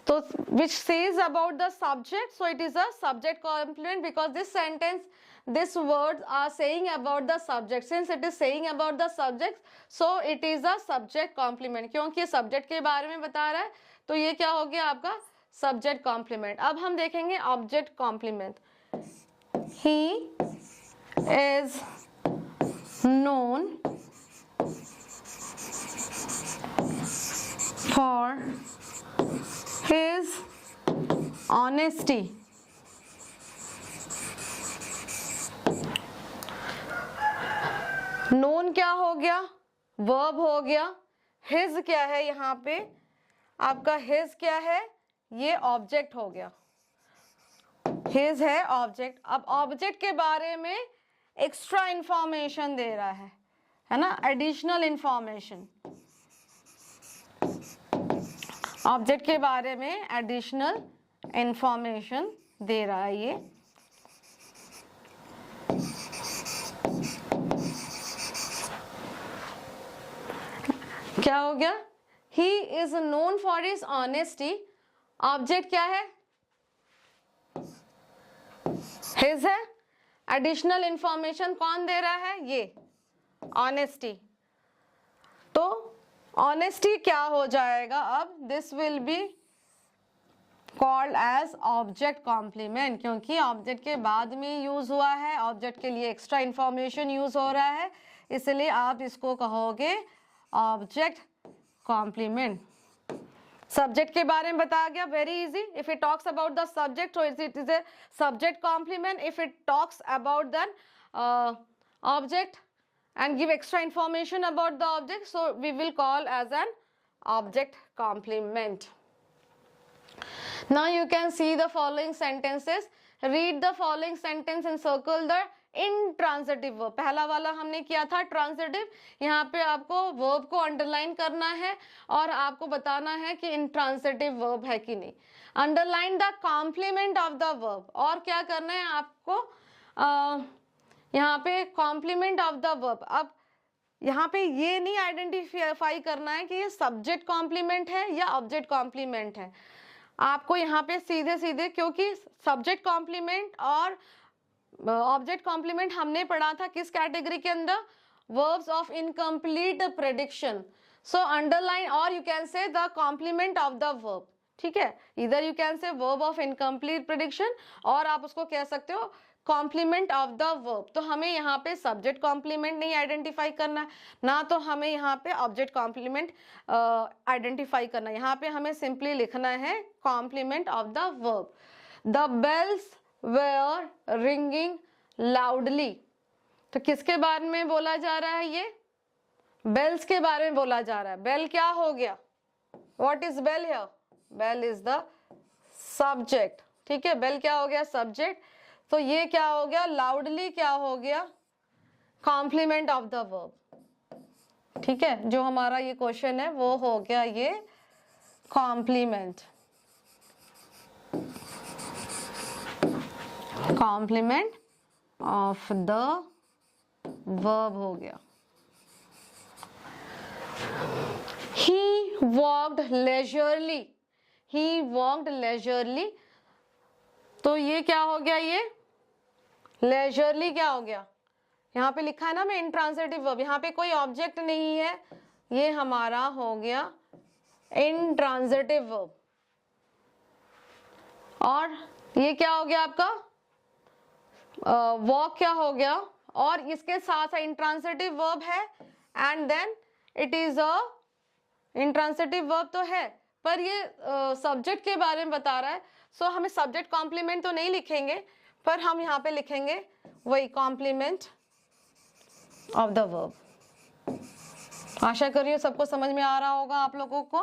तो which says about the subject, so it is a subject complement because this sentence, this words are saying about the subject, since it is saying about the subject so it is a subject complement, क्योंकि subject के बारे में बता रहा है तो ये क्या हो गया आपका subject complement। अब हम देखेंगे object complement। He is known for his honesty, known क्या हो गया, verb हो गया, his क्या है यहाँ पे आपका, his क्या है, ये ऑब्जेक्ट हो गया, his है ऑब्जेक्ट। अब ऑब्जेक्ट के बारे में एक्स्ट्रा इंफॉर्मेशन दे रहा है ना, एडिशनल इंफॉर्मेशन, ऑब्जेक्ट के बारे में एडिशनल इंफॉर्मेशन दे रहा है ये। क्या हो गया, he is known for his honesty, object क्या है, his है, एडिशनल इंफॉर्मेशन कौन दे रहा है, ये ऑनेस्टी। तो ऑनेस्टी क्या हो जाएगा अब, this will be called as object complement, क्योंकि ऑब्जेक्ट के बाद में यूज हुआ है, ऑब्जेक्ट के लिए एक्स्ट्रा इंफॉर्मेशन यूज हो रहा है, इसलिए आप इसको कहोगे ऑब्जेक्ट कॉम्प्लीमेंट। सब्जेक्ट के बारे में बताया गया, very easy, if it talks about the subject so it is a subject complement, if it talks about the object and give extra information about the object so we will call as an object complement. Now you can see the following sentences, read the following sentence and circle the intransitive verb। पहला वाला हमने किया था transitive, यहाँ पे आपको verb को underline करना है और आपको बताना है कि इंट्रांसिटिव वर्ब है कि नहीं। Underline the complement of the verb, और क्या करना है आपको यहाँ पे कॉम्प्लीमेंट ऑफ द वर्ब। अब यहाँ पे ये नहीं आइडेंटिफाई करना है कि ये सब्जेक्ट कॉम्प्लीमेंट है या ऑब्जेक्ट कॉम्प्लीमेंट है, आपको यहाँ पे सीधे सीधे, क्योंकि सब्जेक्ट कॉम्प्लीमेंट और ऑब्जेक्ट कॉम्प्लीमेंट हमने पढ़ा था किस कैटेगरी के अंदर, verbs of incomplete prediction. So underline और you can say the complement of the verb, ठीक है, इधर you can say verb of incomplete prediction और आप उसको कह सकते हो कॉम्प्लीमेंट ऑफ द वर्ब। तो हमें यहाँ पे सब्जेक्ट कॉम्प्लीमेंट नहीं आइडेंटिफाई करना, ना तो हमें यहाँ पे ऑब्जेक्ट कॉम्प्लीमेंट आइडेंटिफाई करना, यहाँ पे हमें सिंपली लिखना है complement of the verb. The bells were ringing loudly, तो किसके बारे में बोला जा रहा है, ये बेल्स के बारे में बोला जा रहा है। बेल क्या हो गया, what is bell here, bell is the subject, ठीक है, बेल क्या हो गया, सब्जेक्ट। तो ये क्या हो गया, लाउडली क्या हो गया, कॉम्प्लीमेंट ऑफ द वर्ब, ठीक है, जो हमारा ये क्वेश्चन है वो हो गया ये complement, complement of the verb हो गया। He walked leisurely, he walked leisurely, तो ये क्या हो गया, ये लेजरली क्या हो गया, यहाँ पे लिखा है ना मैं इंट्रांसिटिव वर्ब, यहाँ पे कोई ऑब्जेक्ट नहीं है, ये हमारा हो गया इंट्रांसिटिव वर्ब। और ये क्या हो गया आपका वॉक क्या हो गया, और इसके साथ इंट्रांसिटिव वर्ब है and then it is a intransitive verb तो है, पर ये सब्जेक्ट के बारे में बता रहा है, सो हमें सब्जेक्ट कॉम्प्लीमेंट तो नहीं लिखेंगे, पर हम यहाँ पे लिखेंगे वही कॉम्प्लीमेंट ऑफ द वर्ब। आशा करिए सबको समझ में आ रहा होगा आप लोगों को,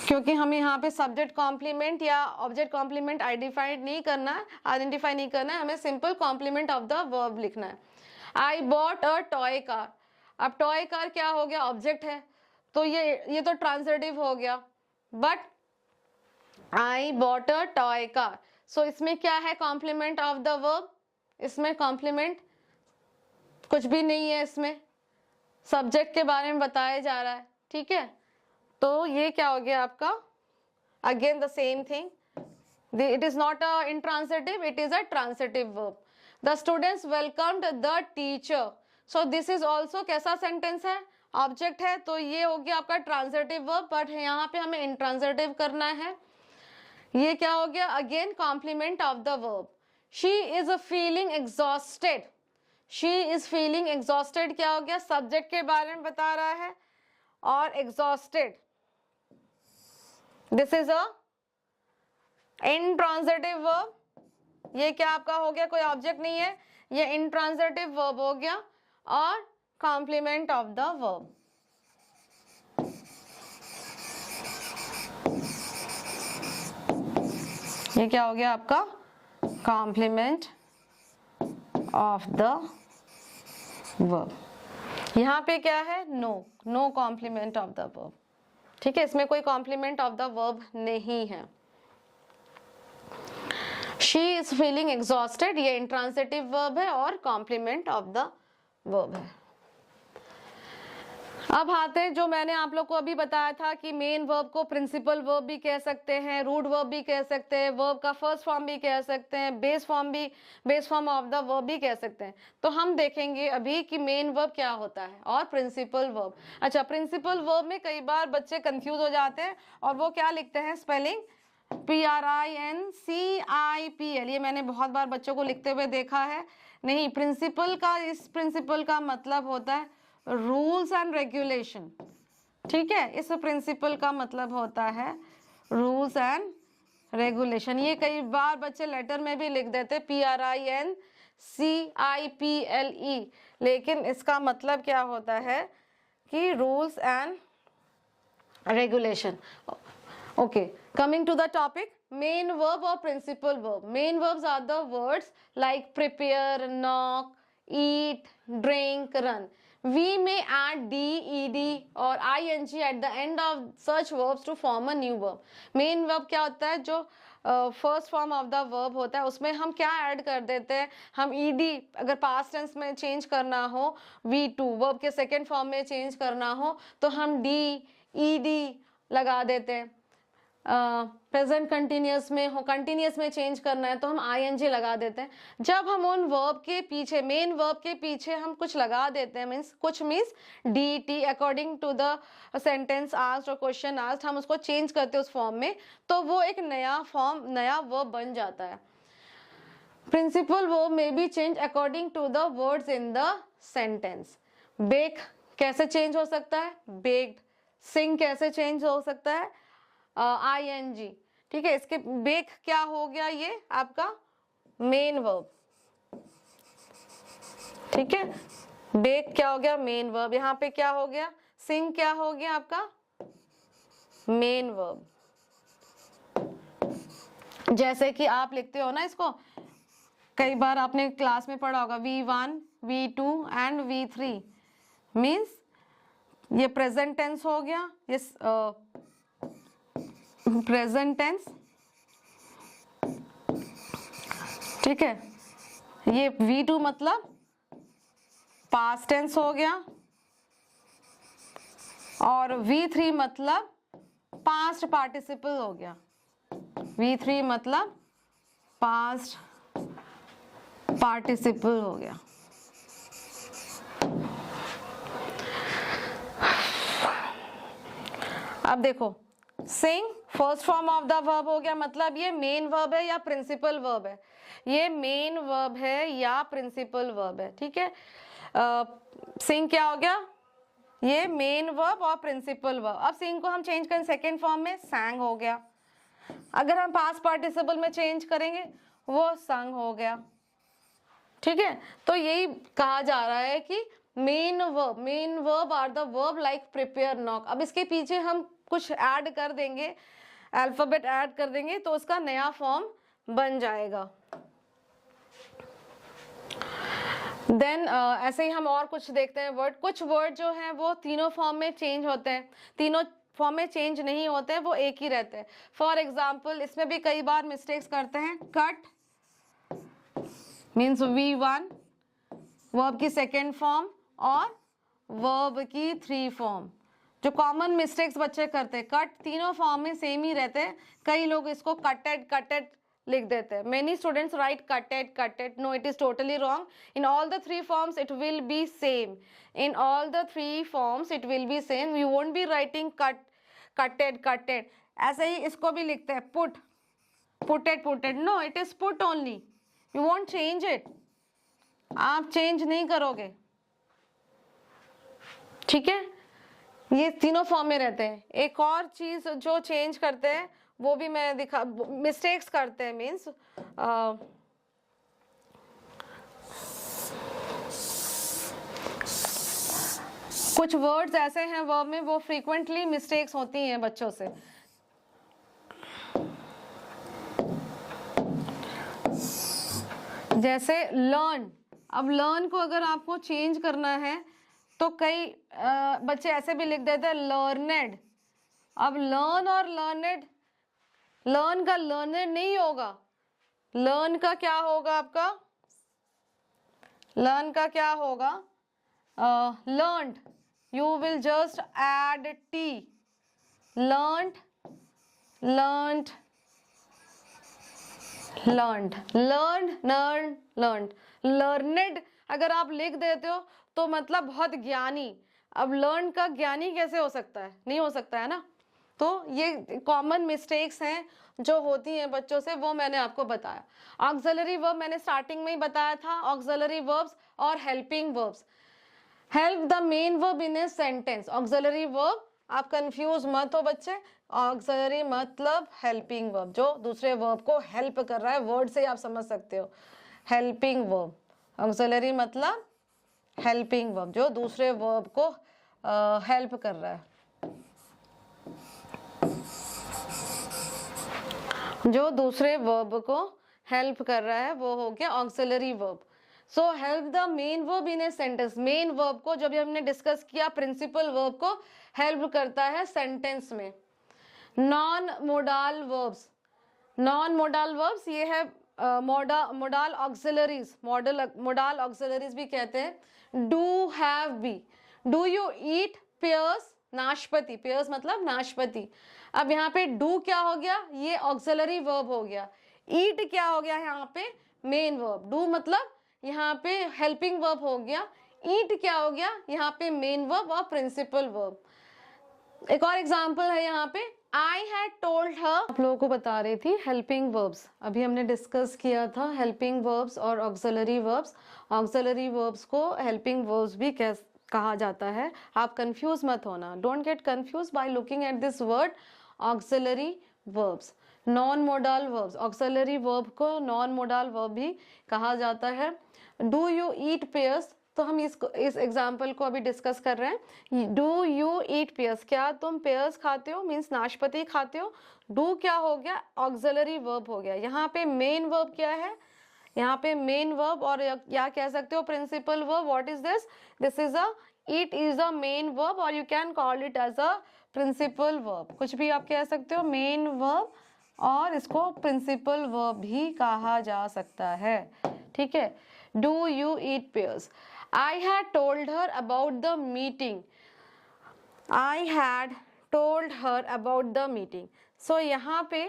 क्योंकि हमें यहाँ पे सब्जेक्ट कॉम्प्लीमेंट या ऑब्जेक्ट कॉम्प्लीमेंट आइडेंटिफाई नहीं करना है, हमें simple complement of the verb लिखना है। I bought a toy car. अब टॉय कार क्या हो गया, ऑब्जेक्ट है, तो ये तो ट्रांजिटिव हो गया, but I bought a toy car, so इसमें क्या है कॉम्प्लीमेंट ऑफ द वर्ब, इसमें कॉम्प्लीमेंट कुछ भी नहीं है, इसमें सब्जेक्ट के बारे में बताया जा रहा है, ठीक है। तो ये क्या हो गया आपका, again the same thing, it is not a intransitive, it is a transitive verb. The students welcomed the teacher, so this is also कैसा सेंटेंस है, ऑब्जेक्ट है, तो ये हो गया आपका ट्रांसिटिव वर्ब, बट यहाँ पे हमें इंट्रांसिटिव करना है। ये क्या हो गया, again complement of the verb. She is feeling exhausted, she is feeling exhausted क्या हो गया, सब्जेक्ट के बारे में बता रहा है, और exhausted this is a intransitive verb. ये क्या आपका हो गया, कोई ऑब्जेक्ट नहीं है, ये इंट्रांसिटिव वर्ब हो गया, और कॉम्प्लीमेंट ऑफ द वर्ब। ये क्या हो गया आपका, कॉम्प्लीमेंट ऑफ द वर्ब। यहाँ पे क्या है, no complement of the verb, ठीक है, इसमें कोई कॉम्प्लीमेंट ऑफ द वर्ब नहीं है। शी इज फीलिंग एग्जॉस्टेड, ये इंट्रांसिटिव वर्ब है और कॉम्प्लीमेंट ऑफ द वर्ब है। अब आते हैं, जो मैंने आप लोग को अभी बताया था कि मेन वर्ब को प्रिंसिपल वर्ब भी कह सकते हैं, रूट वर्ब भी कह सकते हैं, वर्ब का फर्स्ट फॉर्म भी कह सकते हैं, base form of the verb भी कह सकते हैं। तो हम देखेंगे अभी कि मेन वर्ब क्या होता है और प्रिंसिपल वर्ब। अच्छा, प्रिंसिपल वर्ब में कई बार बच्चे कंफ्यूज हो जाते हैं और वो क्या लिखते हैं, स्पेलिंग PRINCIPL, ये मैंने बहुत बार बच्चों को लिखते हुए देखा है। नहीं, इस प्रिंसिपल का मतलब होता है रूल्स एंड रेगुलेशन, ठीक है, इस प्रिंसिपल का मतलब होता है रूल्स एंड रेगुलेशन। ये कई बार बच्चे लेटर में भी लिख देते PRINCIPLE, लेकिन इसका मतलब क्या होता है कि rules and regulation. Okay, coming to the topic, main verb or principal verb. Main verbs are the words like prepare, knock, eat, drink, run. We may add d, ed or ing at the end of such verbs to form a new verb. Main verb क्या होता है, जो first form of the verb होता है, उसमें हम क्या add कर देते हैं, हम ed अगर पास्ट टेंस में चेंज करना हो, V2 वर्ब के सेकेंड फॉर्म में चेंज करना हो तो हम d, ed लगा देते हैं। प्रेजेंट कंटिन्यूस में हो, कंटिन्यूस में चेंज करना है तो हम ing लगा देते हैं। जब हम उन वर्ब के पीछे, मेन वर्ब के पीछे हम कुछ लगा देते हैं, मीन्स कुछ means dt according to the sentence asked और क्वेश्चन आस्क्ड, हम उसको चेंज करते हैं उस फॉर्म में, तो वो एक नया वर्ब बन जाता है। प्रिंसिपल वर्ब में be change according to the words in the sentence. Bake कैसे चेंज हो सकता है, बेक्ड। सिंग कैसे चेंज हो सकता है, ing, ठीक है। इसके बेक क्या हो गया, ये आपका मेन वर्ब, ठीक है, बेक क्या हो गया, मेन वर्ब। यहाँ पे क्या हो गया, सिंग क्या हो गया आपका मेन वर्ब। जैसे कि आप लिखते हो ना इसको, कई बार आपने क्लास में पढ़ा होगा V1, V2 and V3, means ये प्रेजेंट टेंस हो गया, ये प्रेजेंट टेंस, ठीक है। ये V2 मतलब पास्ट टेंस हो गया, और V3 मतलब पास्ट पार्टिसिपल हो गया। V3 मतलब पास्ट पार्टिसिपल हो गया। अब देखो, sing first form of the verb हो गया, मतलब ये मेन वर्ब है या प्रिंसिपल वर्ब है, ये मेन वर्ब है या प्रिंसिपल वर्ब है, ठीक है। सिंग क्या हो गया, ये मेन वर्ब और प्रिंसिपल वर्ब। अब सिंग को हम चेंज करें सेकेंड फॉर्म में, sang हो गया। अगर हम पास्ट पार्टिसिपल में चेंज करेंगे वो संग हो गया। ठीक है, तो यही कहा जा रहा है कि main verb are the verb like prepare, knock. अब इसके पीछे हम कुछ ऐड कर देंगे, अल्फाबेट ऐड कर देंगे तो उसका नया फॉर्म बन जाएगा। देन ऐसे ही हम और कुछ देखते हैं वर्ड। कुछ वर्ड जो हैं वो तीनों फॉर्म में चेंज होते हैं, तीनों फॉर्म में चेंज नहीं होते हैं, वो एक ही रहते हैं। फॉर एग्जाम्पल इसमें भी कई बार मिस्टेक्स करते हैं। कट मीन्स V1 वर्ब की सेकेंड फॉर्म और वर्ब की 3 फॉर्म। जो कॉमन मिस्टेक्स बच्चे करते हैं, कट तीनों फॉर्म में सेम ही रहते हैं, कई लोग इसको कटेड लिख देते हैं। Many students write cutted, no it is totally wrong. In all the 3 forms it will be same, in all the 3 forms it will be same. You won't be writing cutted. ऐसे ही इसको भी लिखते हैं putted, no it is put only, you won't change it, आप change नहीं करोगे, ठीक है। ये तीनों फॉर्म में रहते हैं। एक और चीज जो चेंज करते हैं वो भी मैं दिखा, मिस्टेक्स करते हैं मीन्स कुछ वर्ड्स ऐसे हैं वर्ब में वो फ्रीक्वेंटली मिस्टेक्स होती हैं बच्चों से। जैसे लर्न, अब लर्न को अगर आपको चेंज करना है तो कई बच्चे ऐसे भी लिख देते हैं लर्नेड। अब लर्न और लर्नेड, लर्न का लर्नेड नहीं होगा, लर्न का क्या होगा आपका, लर्न का क्या होगा, learned, you will just add T, learned learned अगर आप लिख देते हो तो मतलब बहुत ज्ञानी। अब लर्न का ज्ञानी कैसे हो सकता है, नहीं हो सकता है ना। तो ये कॉमन मिस्टेक्स हैं जो होती हैं बच्चों से, वो मैंने आपको बताया। ऑक्सिलरी वर्ब मैंने स्टार्टिंग में ही बताया था, ऑक्सिलरी वर्ब्स और helping verbs. Help the main verb in a sentence, auxiliary verb, आप कंफ्यूज मत हो बच्चे। ऑक्सिलरी मतलब हेल्पिंग वर्ब, जो दूसरे वर्ब को हेल्प कर रहा है, वर्ड से आप समझ सकते हो। हेल्पिंग वर्ब, ऑक्सिलरी मतलब हेल्पिंग वर्ब, जो दूसरे वर्ब को हेल्प कर रहा है, जो दूसरे वर्ब को हेल्प कर रहा है, वो हो गया auxiliary verb. So help the main verb in a sentence, main verb को, जब हमने डिस्कस किया, प्रिंसिपल वर्ब को हेल्प करता है सेंटेंस में। Non modal verbs, non modal verbs ये है मोडाल ऑक्सिलरीज, मोडाल ऑक्सिलरीज भी कहते हैं। Do, have, be. Do you eat pears, नाशपाती, पेयर्स मतलब नाशपाती। अब यहाँ पे डू क्या हो गया, ये ऑक्सिलरी वर्ब हो गया। ईट क्या हो गया यहाँ पे, मेन वर्ब। डू मतलब यहाँ पे हेल्पिंग वर्ब हो गया। ईट क्या हो गया, यहाँ पे मेन वर्ब और प्रिंसिपल वर्ब। एक और एग्जाम्पल है यहाँ पे, आई हैड टोल्ड हर, आप लोगों को बता रही थी हेल्पिंग वर्ब्स। अभी हमने डिस्कस किया था हेल्पिंग वर्ब्स और ऑक्सिलरी वर्ब्स। ऑक्सिलरी वर्ब्स को हेल्पिंग वर्ब्स भी कहा जाता है, आप कंफ्यूज मत होना। Don't get confuse by looking at this word auxiliary verbs. Non modal verbs, auxiliary verb को नॉन मोडाल वर्ब भी कहा जाता है। डू यू ईट पेयर्स, तो हम इस एग्जाम्पल को अभी डिस्कस कर रहे हैं। डू यू ईट पेयर्स, क्या तुम पेयर्स खाते हो, मीन्स नाशपाती खाते हो। डू क्या हो गया, ऑक्सिलरी वर्ब हो गया। यहाँ पे मेन वर्ब क्या है, यहाँ पे मेन वर्ब, और या कह सकते हो principal verb. What is this, this is a, it is a main verb और you can call it as a principal verb. कुछ भी आप कह सकते हो, मेन वर्ब, और इसको प्रिंसिपल वर्ब भी कहा जा सकता है, ठीक है। Do you eat pairs. I had told her about the meeting. I had told her about the meeting. So यहाँ पे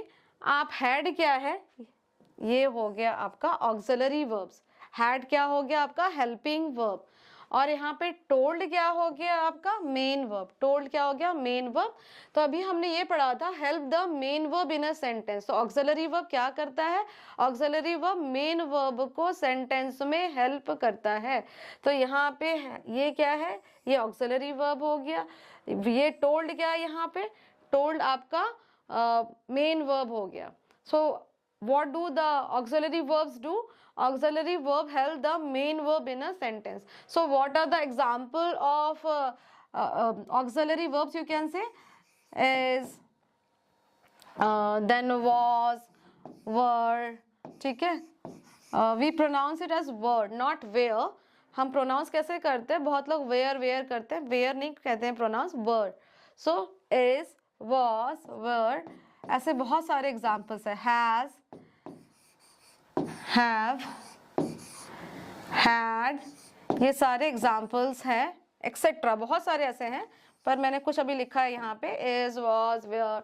आप had क्या है, ये हो गया आपका auxiliary verbs. Had क्या हो गया आपका helping verb. और यहाँ पे told क्या हो गया आपका main verb. Told क्या हो गया main verb. तो अभी हमने ये पढ़ा था help the main verb in a sentence. तो auxiliary verb क्या करता है, auxiliary verb main verb को sentence में help करता है। तो यहाँ पे ये क्या है, ये auxiliary verb हो गया। ये told क्या है, यहाँ पे told आपका main verb हो गया। So what do the auxiliary verbs do? Auxiliary verb help the main verb in a sentence. So what are the example of auxiliary verbs you can say? Is, then was, were, ठीक है. We pronounce it as word, not where. हम pronounce कैसे करते हैं? बहुत लोग where where करते हैं, वेयर नहीं कहते हैं, pronounce word. So is, was, were, ऐसे बहुत सारे एग्जाम्पल्स है. हैज, हैव, हैड, ये सारे एग्जाम्पल्स हैं, एक्सेट्रा बहुत सारे ऐसे हैं, पर मैंने कुछ अभी लिखा है यहाँ पे. Is, was, were,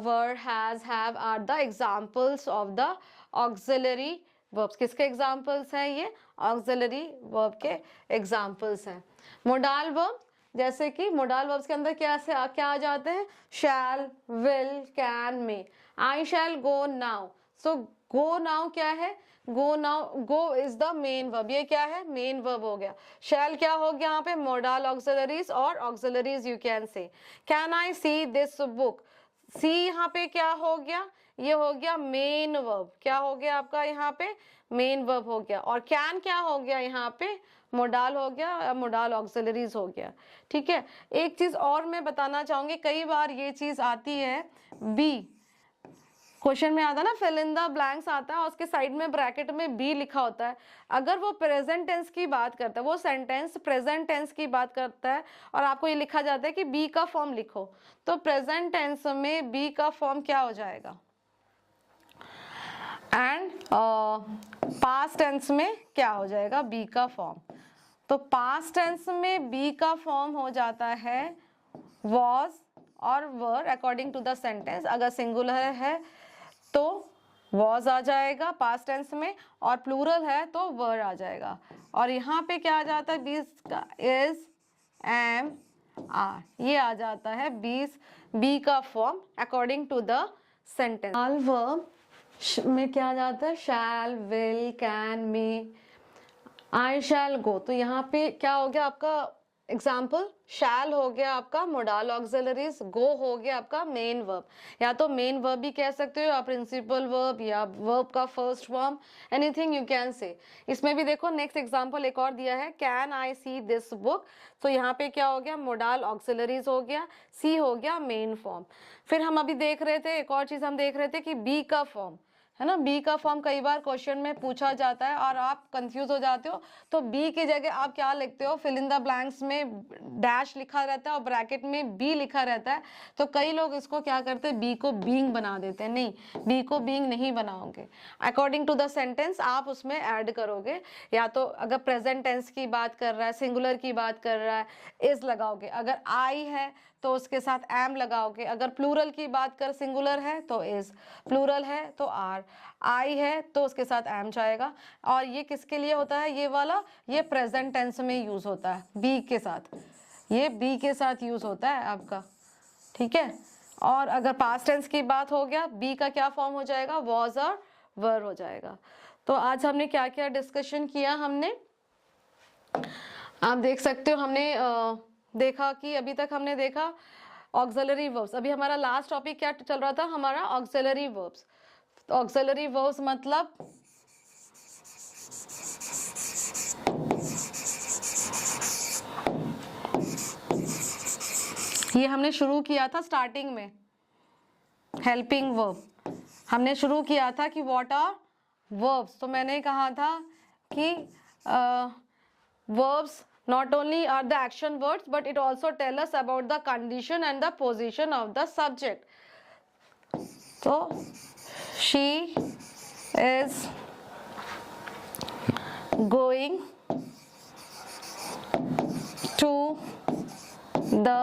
were, has, have are the examples of the auxiliary verbs. किसके एग्जाम्पल्स हैं? ये ऑक्सिलरी वर्ब के एग्जाम्पल्स हैं. मोडाल वर्ब, जैसे कि मोडाल वर्ब्स के अंदर क्या आ जाते हैं? Shall, will, can, may. I shall go now. So go now क्या है? Go now, go is the main verb. ये क्या है? मेन वर्ब हो गया. शैल क्या हो गया यहाँ पे? मोडाल ऑक्सिलरीज और auxiliaries you can say. Can I see this book? See यहाँ पे क्या हो गया? ये हो गया मेन वर्ब. क्या हो गया आपका यहाँ पे? मेन वर्ब हो गया. और कैन क्या हो गया यहाँ पे? मोडाल हो गया, मोडाल ऑक्सिलरीज हो गया. ठीक है. एक चीज और मैं बताना चाहूंगी, कई बार ये चीज आती है, बी क्वेश्चन में आता है ना, फिल इन द ब्लैंक्स आता है और उसके साइड में ब्रैकेट में बी लिखा होता है. अगर वो प्रेजेंट टेंस की बात करता है, वो सेंटेंस प्रेजेंट टेंस की बात करता है और आपको ये लिखा जाता है कि बी का फॉर्म लिखो, तो प्रेजेंट टेंस में बी का फॉर्म क्या हो जाएगा? एंड पास्ट टेंस में क्या हो जाएगा? बी का फॉर्म. तो पास्ट टेंस में बी का फॉर्म हो जाता है was और were according to the sentence. अगर सिंगुलर है तो was आ जाएगा पास्ट टेंस में, और प्लूरल है तो were आ जाएगा. और यहाँ पे क्या आ जाता है? बीस का is, am, are, ये आ जाता है बी का form according to the sentence. All verb में क्या आ जाता है? शैल, will, can, may. I shall गो, तो यहाँ पे क्या हो गया आपका एग्जाम्पल? शैल हो गया आपका मोडाल ऑक्सिलरीज, गो हो गया आपका मेन वर्ब. या तो मेन वर्ब भी कह सकते हो, या प्रिंसिपल वर्ब, या वर्ब का first form, anything you can से. इसमें भी देखो नेक्स्ट एग्जाम्पल एक और दिया है, can I see this book. तो यहाँ पे क्या हो गया? मोडाल ऑक्सिलरीज हो गया, सी हो गया मेन फॉर्म. फिर हम अभी देख रहे थे, एक और चीज हम देख रहे थे कि बी का फॉर्म है ना. बी का फॉर्म कई बार क्वेश्चन में पूछा जाता है और आप कंफ्यूज हो जाते हो, तो बी की जगह आप क्या लिखते हो? फिल इन द ब्लैंक्स में डैश लिखा रहता है और ब्रैकेट में बी लिखा रहता है. तो कई लोग इसको क्या करते हैं? बी को बीइंग बना देते हैं. नहीं, बी को बीइंग नहीं बनाओगे. अकॉर्डिंग टू द सेंटेंस आप उसमें ऐड करोगे. या तो अगर प्रेजेंट टेंस की बात कर रहा है, सिंगुलर की बात कर रहा है, इज लगाओगे. अगर आई है तो उसके साथ एम लगाओगे. अगर प्लूरल की बात कर, सिंगुलर है तो इज, प्लूरल है तो आर, आई है तो उसके साथ एम जाएगा. और ये किसके लिए होता है? ये वाला, ये प्रेजेंट टेंस में यूज होता है बी के साथ. ये बी के साथ यूज होता है आपका. ठीक है. और अगर पास्ट टेंस की बात हो गया, बी का क्या फॉर्म हो जाएगा? वॉज और वर हो जाएगा. तो आज हमने क्या क्या डिस्कशन किया? हमने, आप देख सकते हो, हमने देखा कि अभी तक हमने देखा ऑक्सिलरी वर्ब्स. अभी हमारा लास्ट टॉपिक क्या चल रहा था? हमारा ऑक्सिलरी वर्ब्स. ऑक्सिलरी वर्ब्स मतलब ये हमने शुरू किया था स्टार्टिंग में, हेल्पिंग वर्ब हमने शुरू किया था कि व्हाट आर वर्ब्स. तो मैंने कहा था कि verbs not only are the action words but it also tell us about the condition and the position of the subject. So she is going to the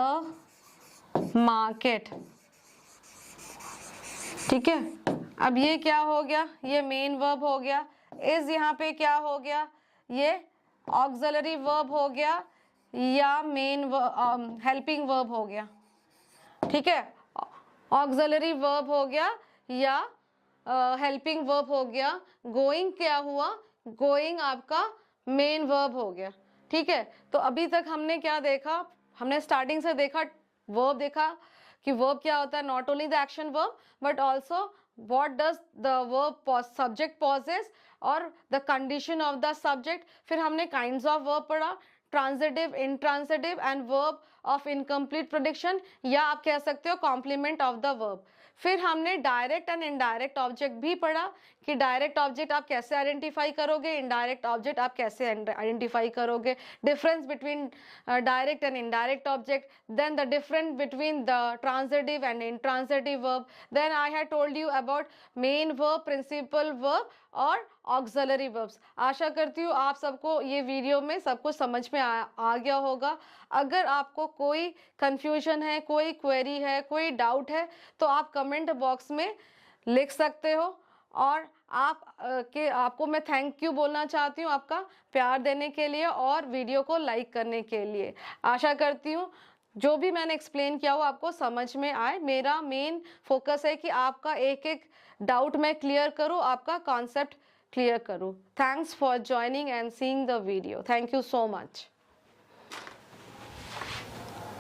market. ठीक है. अब ये क्या हो गया? ये मेन वर्ब हो गया. इज यहाँ पे क्या हो गया? ये ऑक्सिलरी वर्ब हो गया या मेन हेल्पिंग वर्ब हो गया. ठीक है. ऑक्सिलरी वर्ब हो गया या हेल्पिंग वर्ब हो गया. गोइंग क्या हुआ? गोइंग आपका मेन वर्ब हो गया. ठीक है. तो अभी तक हमने क्या देखा? हमने स्टार्टिंग से देखा, वर्ब देखा कि वर्ब क्या होता है. Not only the action verb but also what does the verb subject possess और the condition of the subject. फिर हमने kinds of verb पढ़ा, transitive, intransitive and verb of incomplete prediction, या आप कह सकते हो कॉम्प्लीमेंट ऑफ द वर्ब. फिर हमने डायरेक्ट एंड इनडायरेक्ट ऑब्जेक्ट भी पढ़ा कि डायरेक्ट ऑब्जेक्ट आप कैसे आइडेंटिफाई करोगे, इनडायरेक्ट ऑब्जेक्ट आप कैसे आइडेंटिफाई करोगे, difference between direct and indirect object, then the difference between the transitive and intransitive verb, then I have told you about main verb, principal verb और auxiliary verbs. आशा करती हूँ आप सबको ये वीडियो में सब कुछ समझ में आ गया होगा. अगर आपको कोई कंफ्यूजन है, कोई क्वेरी है, कोई डाउट है, तो आप कमेंट बॉक्स में लिख सकते हो. और आपको मैं थैंक यू बोलना चाहती हूँ आपका प्यार देने के लिए और वीडियो को लाइक करने के लिए. आशा करती हूँ जो भी मैंने एक्सप्लेन किया हो आपको समझ में आए. मेरा मेन फोकस है कि आपका एक एक डाउट मैं क्लियर करूँ, आपका कॉन्सेप्ट क्लियर करूँ. Thanks for joining and seeing the video. Thank you so much.